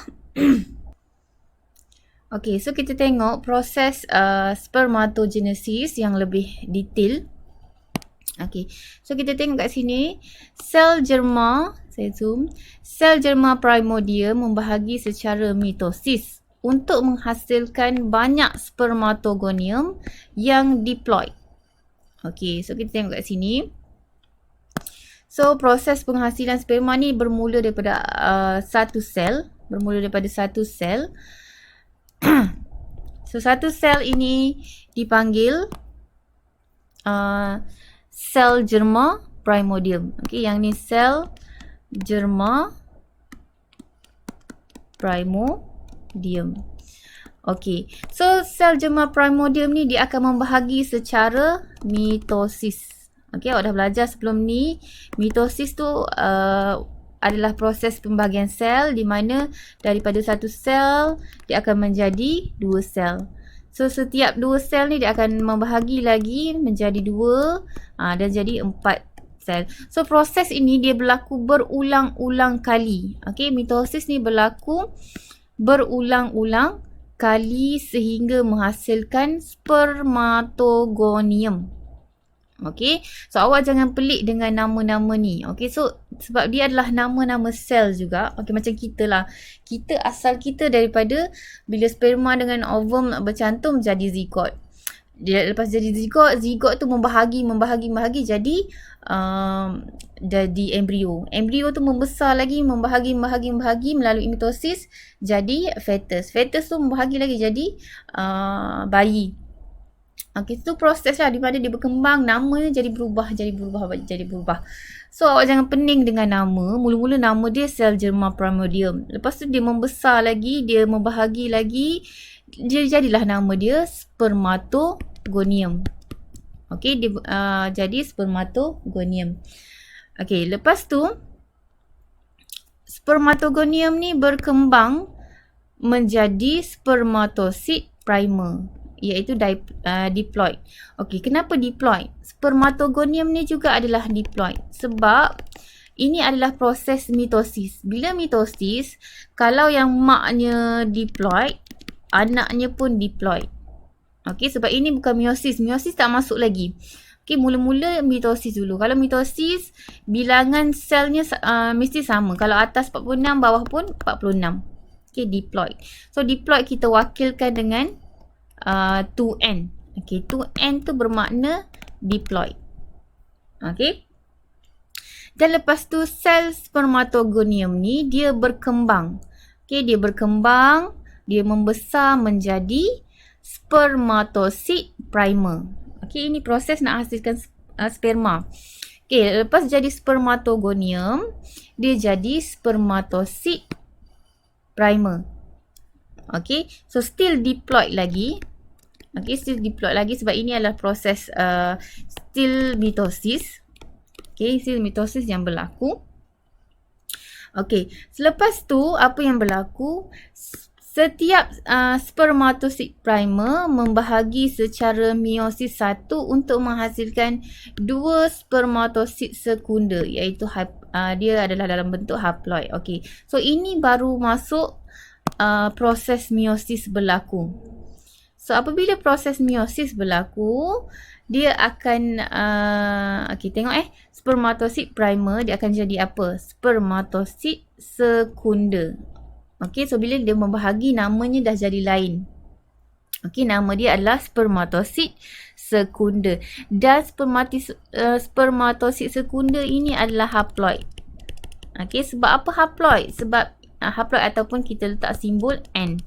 Okay, so kita tengok proses spermatogenesis yang lebih detail. Okay, so kita tengok kat sini sel germa, saya zoom, sel germa primordium membahagi secara mitosis untuk menghasilkan banyak spermatogonium yang diploid. Okay, so kita tengok kat sini. So proses penghasilan sperma ni bermula daripada satu sel. So satu sel ini dipanggil sel germa primordium. Okay, yang ni sel germa primordium. Okay, so sel germa primordium ni dia akan membahagi secara mitosis. Okay, awak dah belajar sebelum ni. Mitosis tu adalah proses pembahagian sel di mana daripada satu sel dia akan menjadi dua sel. So setiap dua sel ni dia akan membahagi lagi menjadi dua dan jadi 4 sel. So proses ini dia berlaku berulang-ulang kali. Okay, mitosis ni berlaku berulang-ulang kali sehingga menghasilkan spermatogonium. Okay, so awak jangan pelik dengan nama-nama ni. Okay, so sebab dia adalah nama-nama sel juga. Okay, macam kita lah. Kita asal kita daripada bila sperma dengan ovum bercantum jadi zigot. Dia lepas jadi zigot tu membahagi jadi jadi embrio. Embrio tu membesar lagi, membahagi melalui mitosis jadi fetus. Fetus tu membahagi lagi jadi bayi. Okay, itu proses lah di mana dia berkembang, namanya jadi berubah. So awak jangan pening dengan nama. Mula-mula nama dia sel germa primordium. Lepas tu dia membesar lagi, dia membahagi lagi, dia jadilah nama dia spermatogonium. Okay, dia jadi spermatogonium. Okay, lepas tu spermatogonium ni berkembang menjadi spermatosid primer, iaitu diploid. Okey, kenapa diploid? Spermatogonium ni juga adalah diploid sebab ini adalah proses mitosis. Bila mitosis, kalau yang maknya diploid, anaknya pun diploid. Okey, sebab ini bukan meiosis. Meiosis tak masuk lagi. Okey, mula-mula mitosis dulu. Kalau mitosis, bilangan selnya mesti sama. Kalau atas 46, bawah pun 46. Okey, diploid. So diploid kita wakilkan dengan 2N. Okay, 2N tu bermakna diploid. Okay. Dan lepas tu sel spermatogonium ni dia berkembang. Okay, dia berkembang, dia membesar menjadi spermatosid primer. Okay, ini proses nak hasilkan sperma. Okay, lepas jadi spermatogonium, dia jadi spermatosid primer. Okay, so still diploid lagi. Okay, still diploid lagi sebab ini adalah proses still mitosis. Okay, still mitosis yang berlaku. Okay, selepas tu apa yang berlaku? Setiap spermatosid primer membahagi secara meiosis 1 untuk menghasilkan 2 spermatosid sekunder, iaitu dia adalah dalam bentuk haploid. Okay, so ini baru masuk proses meiosis berlaku. So apabila proses meiosis berlaku, dia akan okay, tengok spermatosid primer dia akan jadi apa? Spermatosid sekunder. Okay, so bila dia membahagi, namanya dah jadi lain. Okay, nama dia adalah spermatosid sekunder. Dan spermatosid sekunder ini adalah haploid. Okay, sebab apa haploid? Sebab haploid ataupun kita letak simbol N.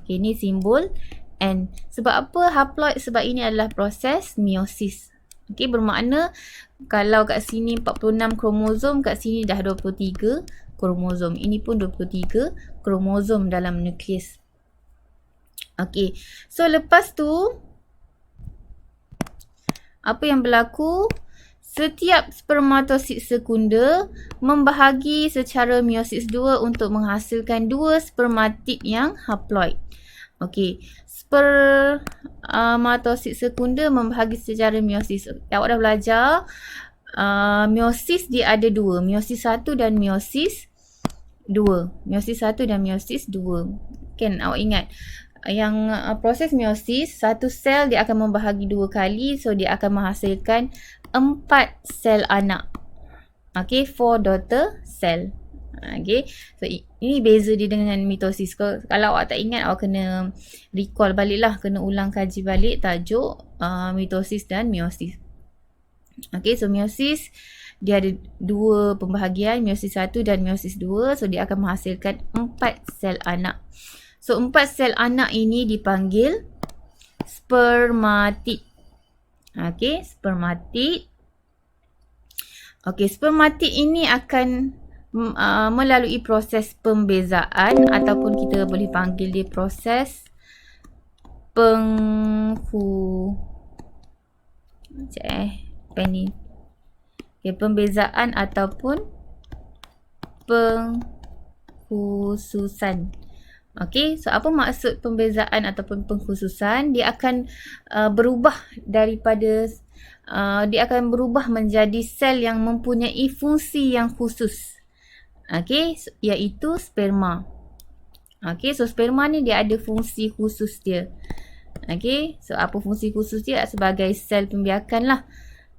Okay, ni simbol N. Sebab apa haploid? Sebab ini adalah proses meiosis. Okay, bermakna kalau kat sini 46 kromosom, kat sini dah 23 kromosom. Ini pun 23 kromosom dalam nukleus. Okay, so lepas tu apa yang berlaku? Setiap spermatosid sekunder membahagi secara meiosis 2 untuk menghasilkan 2 spermatid yang haploid. Okey, spermatosid sekunder membahagi secara meiosis. Awak dah belajar meiosis dia ada 2, meiosis 1 dan meiosis 2. Meiosis 1 dan meiosis 2. Kan awak ingat? Yang proses meiosis, satu sel dia akan membahagi 2 kali, so dia akan menghasilkan 4 sel anak. Okay, 4 daughter cell. Okay, so ini beza dia dengan mitosis. Kalau awak tak ingat, awak kena recall balik lah, kena ulang kaji balik tajuk mitosis dan meiosis. Okay, so meiosis dia ada 2 pembahagian, meiosis 1 dan meiosis 2, so dia akan menghasilkan 4 sel anak. So 4 sel anak ini dipanggil spermatid. Okay, spermatid. Okay, spermatid ini akan melalui proses pembezaan ataupun kita boleh panggil dia proses pembezaan ataupun pengkhususan. Okay, so apa maksud pembezaan ataupun pengkhususan? Dia akan berubah daripada dia akan berubah menjadi sel yang mempunyai fungsi yang khusus. Okay, iaitu sperma. Okay, so sperma ni dia ada fungsi khusus dia. Okay, so apa fungsi khusus dia? Sebagai sel pembiakan lah.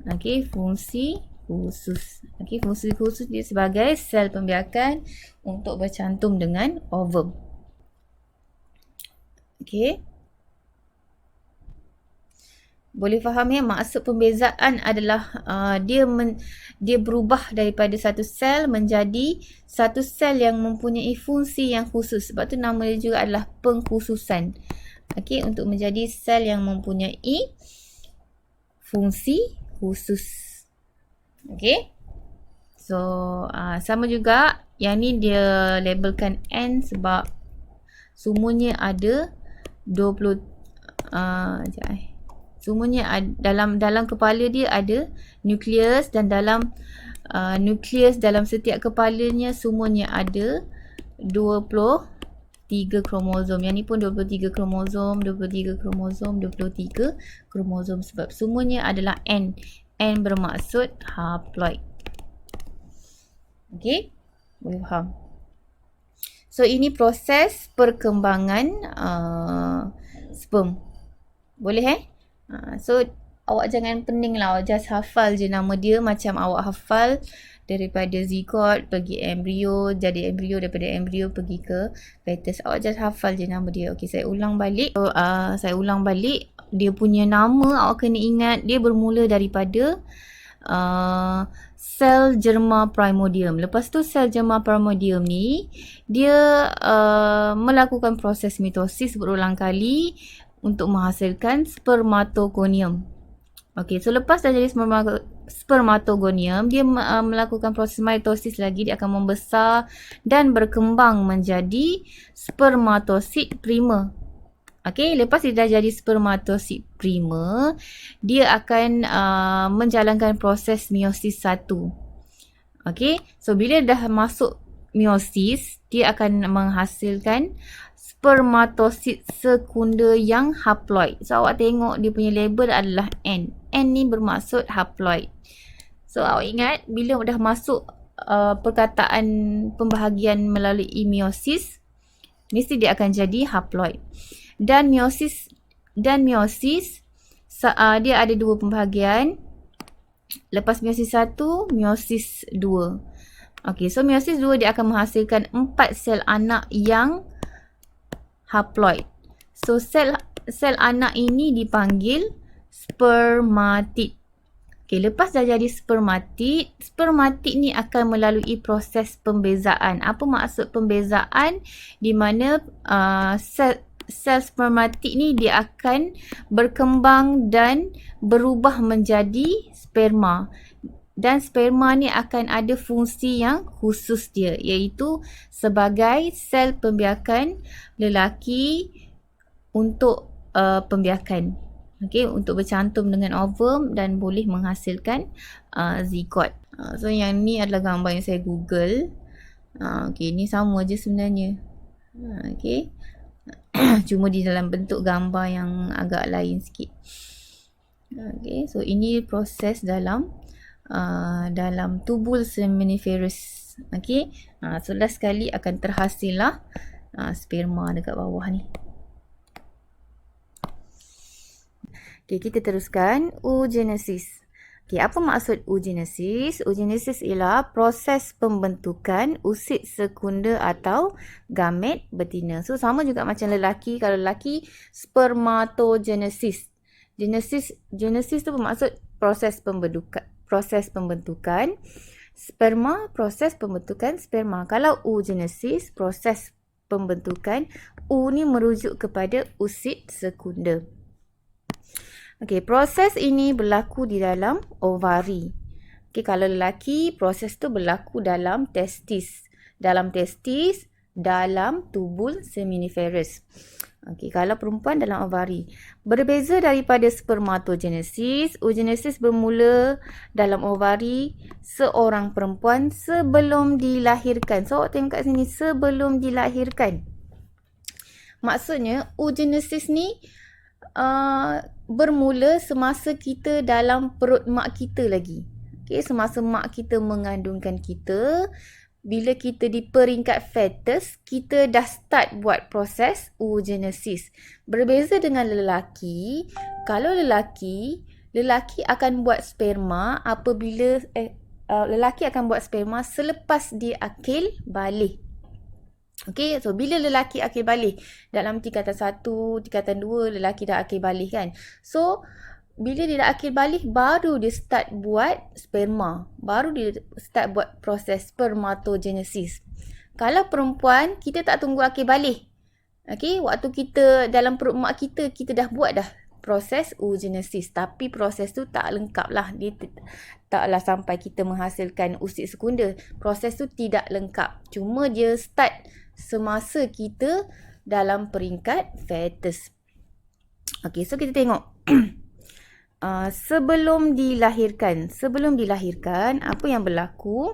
Okay, fungsi khusus. Okay, fungsi khusus dia sebagai sel pembiakan untuk bercantum dengan ovum. Okay. Boleh faham ya, maksud pembezaan adalah dia berubah daripada satu sel menjadi satu sel yang mempunyai fungsi yang khusus. Sebab tu nama dia juga adalah pengkhususan. Okay, untuk menjadi sel yang mempunyai fungsi khusus. Okay. So, sama juga yang ni dia labelkan N sebab semuanya ada 20 semuanya dalam kepala dia ada nukleus, dan dalam nukleus dalam setiap kepalanya semuanya ada 23 kromosom. Yang ni pun 23 kromosom, 23 kromosom, 23 kromosom sebab semuanya adalah N. N bermaksud haploid. Okey, boleh faham? So ini proses perkembangan sperm. Boleh so awak jangan pening lah, awak just hafal je nama dia macam awak hafal daripada zigot pergi embrio, jadi embrio, daripada embrio pergi ke fetus. Awak just hafal je nama dia. Okey, saya ulang balik. So, saya ulang balik. Dia punya nama awak kena ingat, dia bermula daripada sel germa primordium. Lepas tu sel germa primordium ni dia melakukan proses mitosis berulang kali untuk menghasilkan spermatogonium. Okey, so lepas dah jadi spermatogonium, dia melakukan proses mitosis lagi, dia akan membesar dan berkembang menjadi spermatosid primer. Okey, lepas dia dah jadi spermatosid primer, dia akan menjalankan proses meiosis 1. Okey, so bila dah masuk meiosis, dia akan menghasilkan spermatosid sekunder yang haploid. So awak tengok dia punya label adalah N. N ni bermaksud haploid. So awak ingat bila dah masuk perkataan pembahagian melalui meiosis, mesti dia akan jadi haploid. Dan meiosis dia ada dua pembahagian. Lepas meiosis 1, meiosis 2. Okey, so meiosis 2 dia akan menghasilkan 4 sel anak yang haploid. So sel anak ini dipanggil spermatid. Okey, lepas dah jadi spermatid ni akan melalui proses pembezaan. Apa maksud pembezaan? Di mana sel spermatid ni dia akan berkembang dan berubah menjadi sperma. Dan sperma ni akan ada fungsi yang khusus dia, iaitu sebagai sel pembiakan lelaki untuk pembiakan. Okey, untuk bercantum dengan ovum dan boleh menghasilkan zigot. So yang ni adalah gambar yang saya Google. Okey, ni sama je sebenarnya. Okey. Cuma di dalam bentuk gambar yang agak lain sikit. Okay, so ini proses dalam tubul seminiferous. Okay, so last sekali akan terhasillah sperma dekat bawah ni. Okay, kita teruskan oogenesis. Okay, apa maksud oogenesis? Oogenesis ialah proses pembentukan usid sekunder atau gamet betina. So, sama juga macam lelaki. Kalau lelaki, spermatogenesis. Genesis tu bermaksud proses pembentukan. Sperma, proses pembentukan sperma. Kalau oogenesis, proses pembentukan. U ni merujuk kepada usid sekunder. Okey, proses ini berlaku di dalam ovari. Okey, kalau lelaki, proses tu berlaku dalam testis. Dalam tubul seminiferous. Okey, kalau perempuan dalam ovari. Berbeza daripada spermatogenesis, oogenesis bermula dalam ovari seorang perempuan sebelum dilahirkan. So, awak tengok kat sini, sebelum dilahirkan. Maksudnya, oogenesis ni bermula semasa kita dalam perut mak kita lagi. Okay, semasa mak kita mengandungkan kita, bila kita di peringkat fetus, kita dah start buat proses oogenesis. Berbeza dengan lelaki, kalau lelaki akan buat sperma apabila lelaki akan buat sperma selepas dia akil balik. Okay, so bila lelaki akil balik, dalam tingkatan 1, tingkatan 2, lelaki dah akil balik kan. So, bila dia dah akil balik, baru dia start buat sperma. Baru dia start buat proses spermatogenesis. Kalau perempuan, kita tak tunggu akil balik. Okay, waktu kita dalam perut mak kita, kita dah buat dah proses oogenesis. Tapi proses tu tak lengkap lah. Dia taklah sampai kita menghasilkan usid sekunder. Proses tu tidak lengkap. Cuma dia start semasa kita dalam peringkat fetus. Okey, so kita tengok. Sebelum dilahirkan, apa yang berlaku?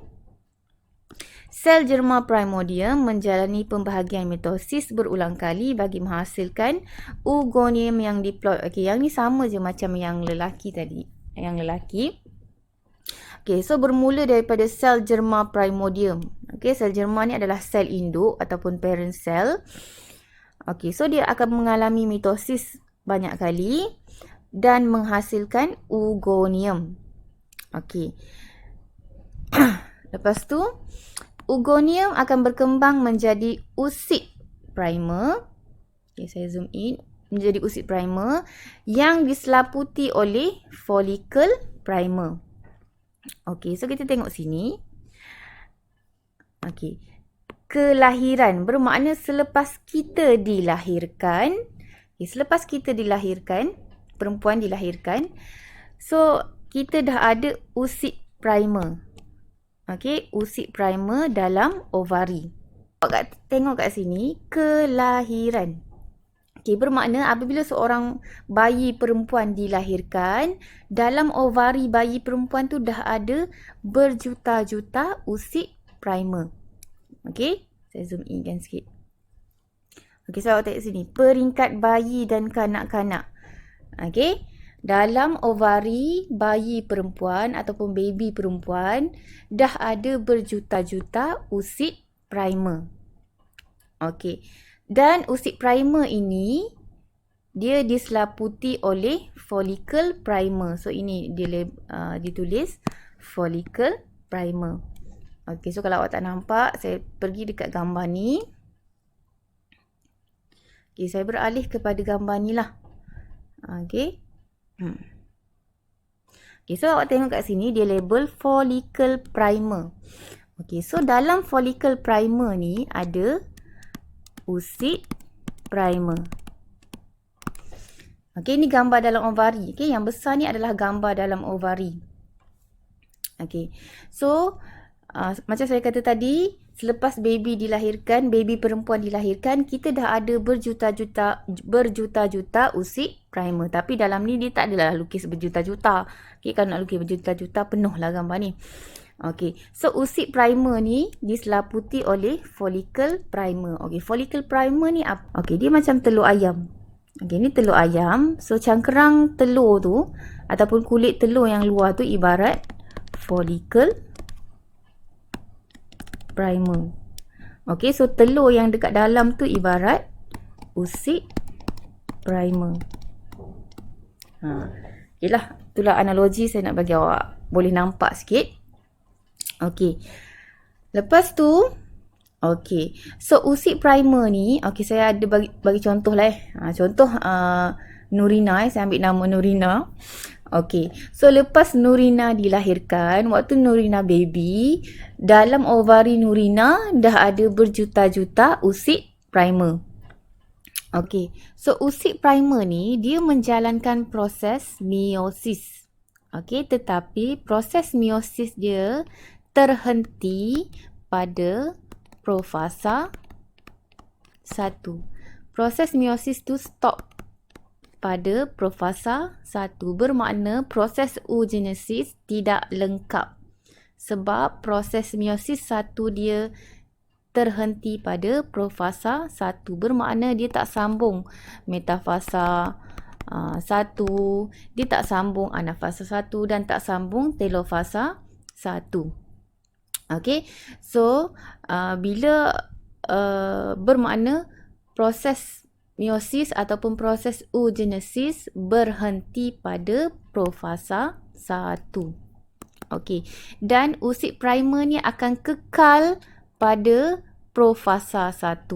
Sel germa primordium menjalani pembahagian mitosis berulang kali bagi menghasilkan oogonium yang diploid. Okey, yang ni sama je macam yang lelaki tadi. Yang lelaki. Okey, so bermula daripada sel germa primordium. Okey, sel germa ni adalah sel induk ataupun parent cell. Okey, so dia akan mengalami mitosis banyak kali dan menghasilkan oogonium. Okey. Lepas tu, oogonium akan berkembang menjadi usid primer. Okey, saya zoom in. Menjadi usid primer yang diselaputi oleh follicle primer. Okey, so kita tengok sini. Okey. Kelahiran bermakna selepas kita dilahirkan. Okay, selepas kita dilahirkan, perempuan dilahirkan. So, kita dah ada usid primer. Okey, usid primer dalam ovari. Tengok kat sini, kelahiran. Okey, bermakna apabila seorang bayi perempuan dilahirkan, dalam ovari bayi perempuan tu dah ada berjuta-juta usid primer. Okey, saya zoom in kan sikit. Okey, so awak tengok sini, peringkat bayi dan kanak-kanak. Okey, dalam ovari bayi perempuan ataupun baby perempuan dah ada berjuta-juta usid primer. Okey. Dan usid primer ini dia diselaputi oleh follicle primer. So ini dia ditulis follicle primer. Okey, so kalau awak tak nampak, saya pergi dekat gambar ni. Okey, saya beralih kepada gambar ni lah. Okey. Okay, so awak tengok kat sini dia label follicle primer. Okay, so dalam follicle primer ni ada usid primer. Okay, ni gambar dalam ovari. Okay, yang besar ni adalah gambar dalam ovari. Okay, so macam saya kata tadi, selepas baby dilahirkan, baby perempuan dilahirkan, kita dah ada berjuta-juta usid primer. Tapi dalam ni dia tak adalah lukis berjuta-juta. Okay, kalau nak lukis berjuta-juta, penuh lah gambar ni. Okay, so usid primer ni diselaputi oleh follicle primer. Okay, follicle primer ni apa? Okay, dia macam telur ayam. Okay, ni telur ayam. So, cangkerang telur tu, ataupun kulit telur yang luar tu ibarat follicle primer. Okay, so telur yang dekat dalam tu ibarat usid primer. Okay lah, itulah analogi saya nak bagi awak boleh nampak sikit. Okay, lepas tu, okay, so usid primer ni, okay, saya ada bagi contoh lah contoh Nurina, saya ambil nama Nurina. Okay, so lepas Nurina dilahirkan, waktu Nurina baby, dalam ovari Nurina dah ada berjuta-juta usid primer. Okay, so usid primer ni dia menjalankan proses meiosis. Okay, tetapi proses meiosis dia terhenti pada profasa 1. Proses meiosis tu stop pada profasa 1. Bermakna proses oogenesis tidak lengkap. Sebab proses meiosis 1 dia terhenti pada profasa 1. Bermakna dia tak sambung metafasa 1, dia tak sambung anafasa 1 dan tak sambung telofasa 1. Okay, so bila bermakna proses meiosis ataupun proses oogenesis berhenti pada profasa 1. Okey, dan usid primer ni akan kekal pada profasa 1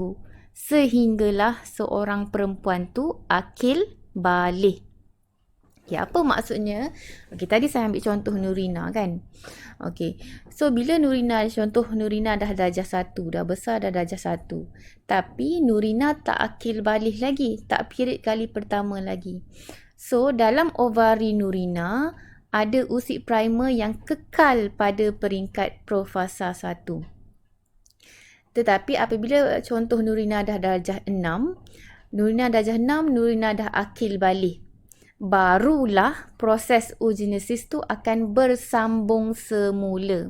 sehinggalah seorang perempuan tu akil balik. Okey, apa maksudnya? Okey, tadi saya ambil contoh Nurina kan. Okey, so bila contoh Nurina dah darjah 1, dah besar dah darjah 1. Tapi Nurina tak akil balik lagi, tak period kali pertama lagi. So dalam ovari Nurina ada usid primer yang kekal pada peringkat profasa 1. Tetapi apabila contoh Nurina dah darjah 6, Nurina dah akil balik. Barulah proses oogenesis tu akan bersambung semula.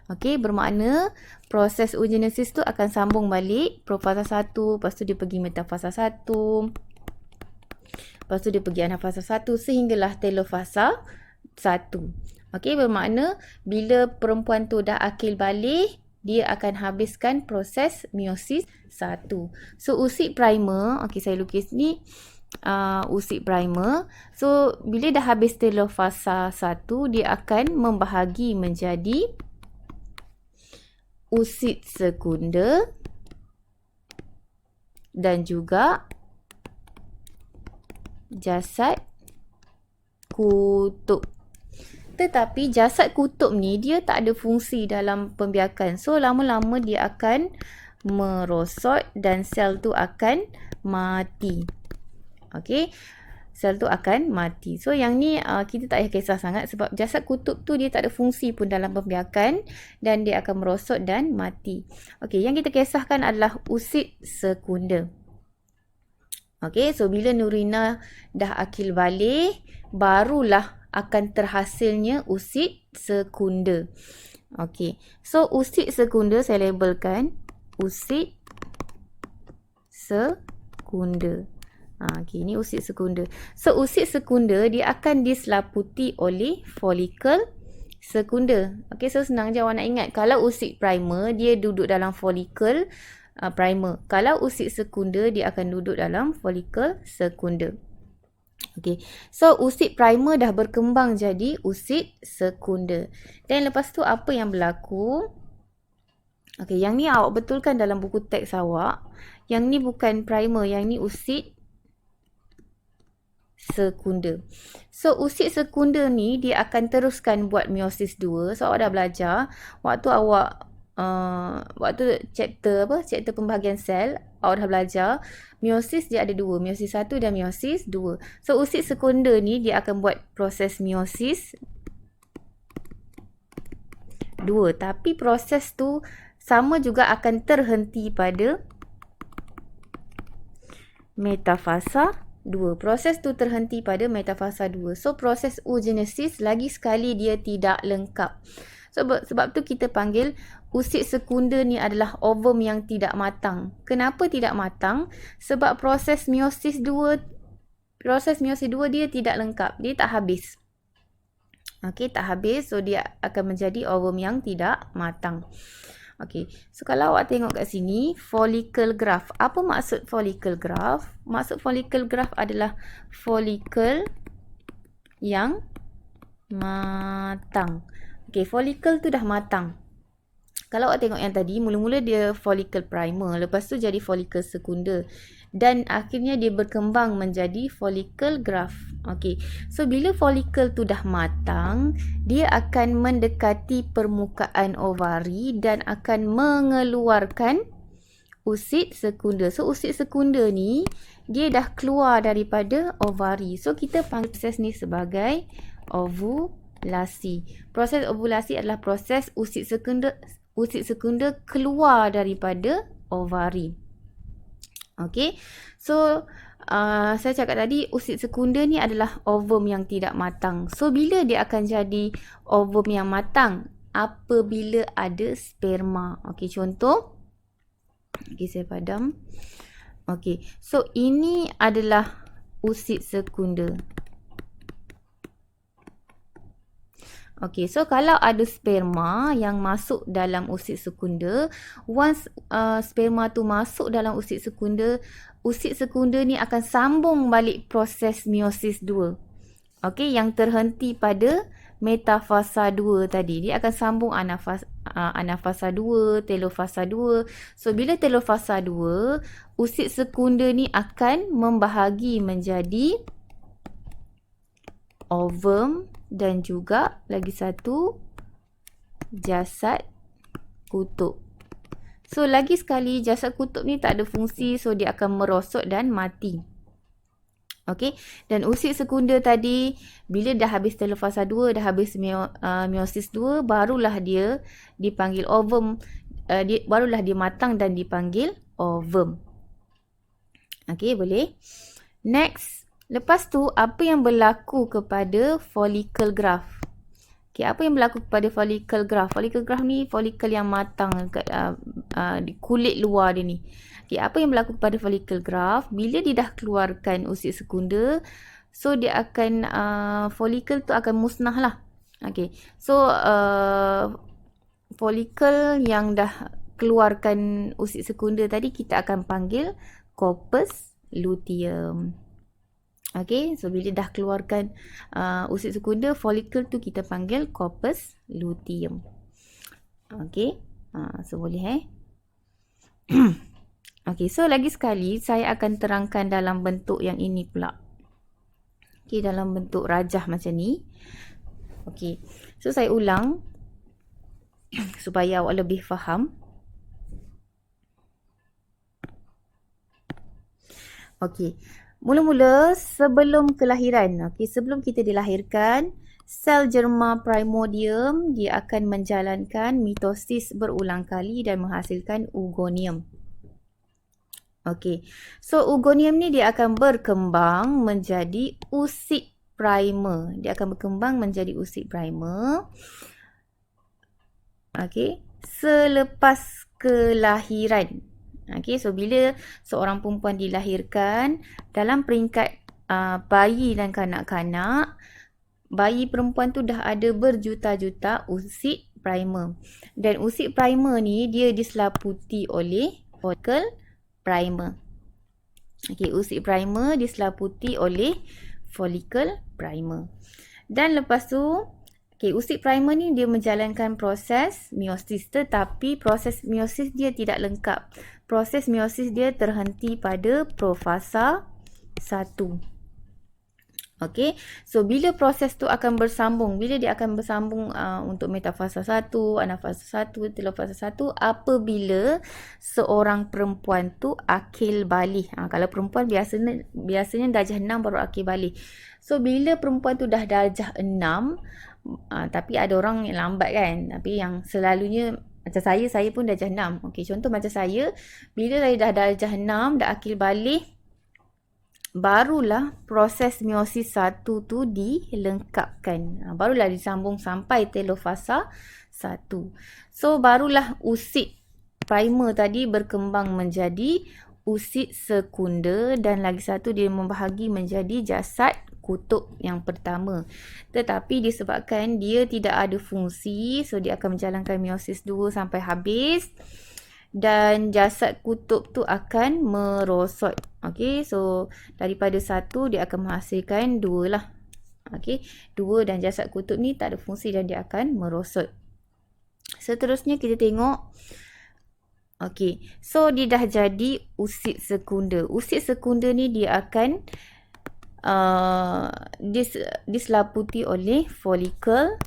Okey, bermakna proses oogenesis tu akan sambung balik profasa 1, lepas tu dia pergi metafasa 1, lepas tu dia pergi anafasa 1 sehinggalah telofasa 1. Okey, bermakna bila perempuan tu dah akil balik, dia akan habiskan proses meiosis 1. So usid primer, okey saya lukis ni usid primer. So bila dah habis telofasa 1, dia akan membahagi menjadi usid sekunder dan juga jasad kutub. Tetapi jasad kutub ni dia tak ada fungsi dalam pembiakan. So lama-lama dia akan merosot dan sel tu akan mati. Okey. sel tu akan mati. So yang ni kita tak payah kisah sangat sebab jasad kutub tu dia tak ada fungsi pun dalam pembiakan dan dia akan merosot dan mati. Okey, yang kita kisahkan adalah usid sekunder. Okey, so bila Nurina dah akil balik, barulah akan terhasilnya usid sekunder. Okey, so usid sekunder saya labelkan usid sekunder. Okey, ni usid sekunder. So usid sekunder dia akan diselaputi oleh folikel sekunder. Okey, so senang je awak nak ingat. Kalau usid primer dia duduk dalam folikel primer. Kalau usid sekunder dia akan duduk dalam folikel sekunder. Okey, so usid primer dah berkembang jadi usid sekunder. Dan lepas tu apa yang berlaku? Okey, yang ni awak betulkan dalam buku teks awak. Yang ni bukan primer, yang ni usid sekunder. So usid sekunder ni dia akan teruskan buat meiosis 2. So awak dah belajar waktu awak waktu chapter pembahagian sel, awak dah belajar meiosis dia ada 2, meiosis 1 dan meiosis 2. So usid sekunder ni dia akan buat proses meiosis 2, tapi proses tu sama juga akan terhenti pada metafasa 2. Proses tu terhenti pada metafasa 2. So proses oogenesis lagi sekali dia tidak lengkap. Sebab tu kita panggil usid sekunder ni adalah ovum yang tidak matang. Kenapa tidak matang? Sebab proses meiosis 2 dia tidak lengkap. Dia tak habis. Okey, tak habis. So dia akan menjadi ovum yang tidak matang. Okey, so kalau awak tengok kat sini, follicle graph. Apa maksud follicle graph? Maksud follicle graph adalah follicle yang matang. Okey, follicle tu dah matang. Kalau awak tengok yang tadi, mula-mula dia follicle primer, lepas tu jadi follicle sekunder. Dan akhirnya dia berkembang menjadi follicle graph. Okey, so bila follicle tu dah matang, dia akan mendekati permukaan ovari dan akan mengeluarkan usid sekunder. So usid sekunder ni, dia dah keluar daripada ovari. So kita panggil proses ni sebagai ovulasi. Proses ovulasi adalah proses usid sekunder keluar daripada ovari. Okey, so saya cakap tadi usid sekunder ni adalah ovum yang tidak matang. So bila dia akan jadi ovum yang matang? Apabila ada sperma. Okey, contoh. Okey, saya padam. Okey, so ini adalah usid sekunder. Okey, so kalau ada sperma yang masuk dalam usid sekunder, once sperma tu masuk dalam usid sekunder ni akan sambung balik proses meiosis 2. Okey, yang terhenti pada metafasa 2 tadi. Dia akan sambung anafasa 2, telofasa 2. So bila telofasa 2, usid sekunder ni akan membahagi menjadi ovum dan juga lagi satu jasad kutub. So lagi sekali jasad kutub ni tak ada fungsi, so dia akan merosot dan mati. Okey, dan usid sekunder tadi bila dah habis telofasa 2, dah habis meiosis 2, barulah dia dipanggil ovum, barulah dia matang dan dipanggil ovum. Okey, boleh. Next, lepas tu, apa yang berlaku kepada follicle graph? Okay, apa yang berlaku kepada follicle graph? Follicle graph ni follicle yang matang di kulit luar dia ni. Okay, apa yang berlaku kepada follicle graph? Bila dia dah keluarkan usid sekunder, so dia akan, follicle tu akan musnah lah. Okay, so follicle yang dah keluarkan usid sekunder tadi kita akan panggil corpus luteum. Okey, so bila dah keluarkan usid sekunder, follicle tu kita panggil corpus luteum. Okey, so boleh Okey, so lagi sekali saya akan terangkan dalam bentuk yang ini pula. Okey, dalam bentuk rajah macam ni. Okey, so saya ulang supaya awak lebih faham. Okey. Mula-mula sebelum kelahiran, okey, sebelum kita dilahirkan, sel germa primordium dia akan menjalankan mitosis berulang kali dan menghasilkan oogonium. Okey. So oogonium ni dia akan berkembang menjadi usid primer. Dia akan berkembang menjadi usid primer. Okey. Selepas kelahiran. Okey, so bila seorang perempuan dilahirkan, dalam peringkat bayi dan kanak-kanak, bayi perempuan tu dah ada berjuta-juta usid primer. Dan usid primer ni dia diselaputi oleh follicle primer. Okey, usid primer diselaputi oleh follicle primer. Dan lepas tu, okey, usid primer ni dia menjalankan proses meiosis, tetapi proses meiosis dia tidak lengkap. Proses meiosis dia terhenti pada profasa 1. Okey, so bila proses tu akan bersambung, bila dia akan bersambung untuk metafasa 1, anafasa 1, telofasa 1, apabila seorang perempuan tu akil baligh. Kalau perempuan biasanya darjah 6 baru akil baligh. So bila perempuan tu dah darjah 6, tapi ada orang yang lambat kan, tapi yang selalunya macam saya pun darjah 6. Okey, contoh macam saya, bila saya dah darjah 6, dah akil baligh, barulah proses meiosis 1 tu dilengkapkan. Barulah disambung sampai telofasa 1. So barulah usid primer tadi berkembang menjadi usid sekunder, dan lagi satu dia membahagi menjadi jasad kutub yang pertama. Tetapi disebabkan dia tidak ada fungsi, so dia akan menjalankan meiosis 2 sampai habis. Dan jasad kutub tu akan merosot. Okey, so daripada 1 dia akan menghasilkan 2 lah. Okey, 2, dan jasad kutub ni tak ada fungsi dan dia akan merosot. Seterusnya kita tengok. Okey, so dia dah jadi usid sekunder. Usid sekunder ni dia akan diselaputi oleh follicle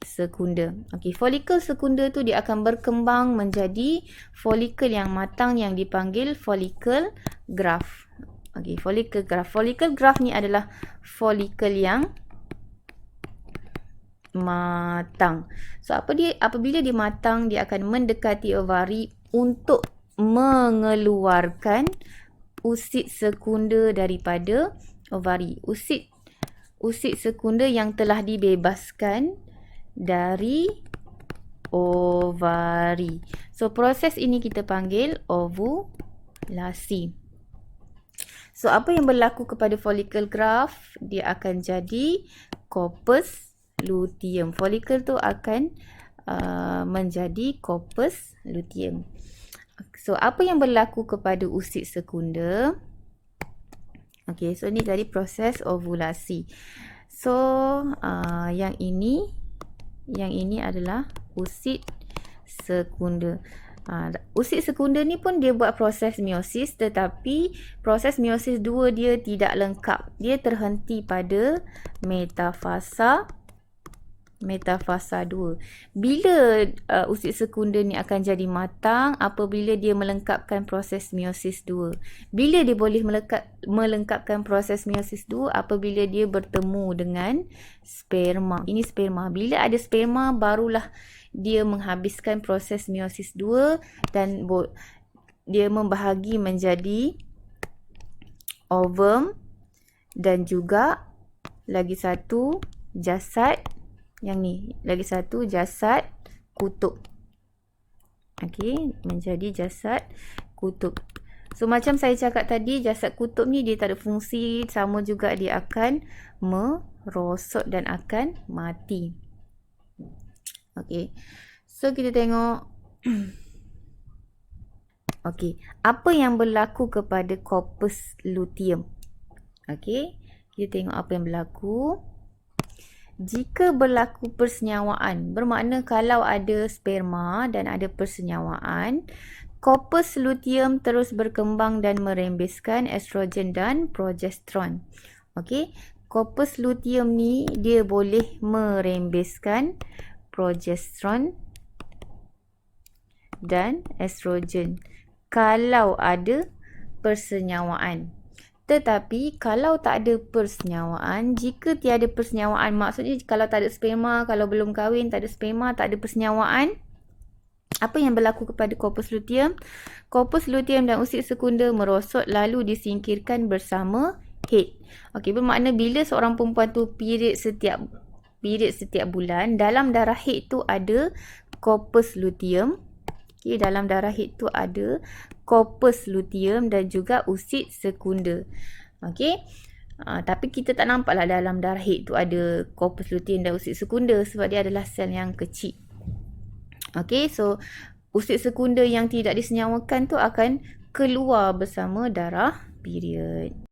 sekunder. Okey, follicle sekunder tu dia akan berkembang menjadi follicle yang matang yang dipanggil follicle graft. Okey, follicle graft. Follicle graft ni adalah follicle yang matang. So apabila dia matang, dia akan mendekati ovari untuk mengeluarkan usid sekunder daripada ovari. Usid sekunder yang telah dibebaskan dari ovari. So proses ini kita panggil ovulasi. So apa yang berlaku kepada follicle graft? Dia akan jadi corpus luteum. Follicle tu akan menjadi corpus luteum. So apa yang berlaku kepada usid sekunder? Okey, so ni tadi proses ovulasi. So yang ini adalah usid sekunder. Usid sekunder ni pun dia buat proses meiosis, tetapi proses meiosis 2 dia tidak lengkap. Dia terhenti pada metafasa 2. Bila usid sekunder ni akan jadi matang? Apabila dia melengkapkan proses meiosis 2. Bila dia boleh melengkapkan proses meiosis 2? Apabila dia bertemu dengan sperma. Ini sperma. Bila ada sperma, barulah dia menghabiskan proses meiosis 2 dan dia membahagi menjadi ovum dan juga lagi satu jasad. Yang ni, lagi satu jasad kutub. Okey, menjadi jasad kutub. So macam saya cakap tadi, jasad kutub ni dia tak ada fungsi, sama juga dia akan merosot dan akan mati. Okey. So kita tengok okey, apa yang berlaku kepada corpus luteum? Okey, kita tengok apa yang berlaku. Jika berlaku persenyawaan, bermakna kalau ada sperma dan ada persenyawaan, corpus luteum terus berkembang dan merembeskan estrogen dan progesteron. Okey, corpus luteum ni dia boleh merembeskan progesteron dan estrogen kalau ada persenyawaan. Tetapi kalau tak ada persenyawaan, jika tiada persenyawaan, maksudnya kalau tak ada sperma, kalau belum kahwin, tak ada sperma, tak ada persenyawaan, apa yang berlaku kepada corpus luteum? Corpus luteum dan usid sekunda merosot lalu disingkirkan bersama head. Okey, bermakna bila seorang perempuan tu period setiap bulan, dalam darah head tu ada corpus luteum. Okey, dalam darah head tu ada corpus luteum dan juga usid sekunda. Okey. Tapi kita tak nampaklah dalam darah head tu ada corpus luteum dan usid sekunda sebab dia adalah sel yang kecil. Okey, so usid sekunda yang tidak disenyawakan tu akan keluar bersama darah period.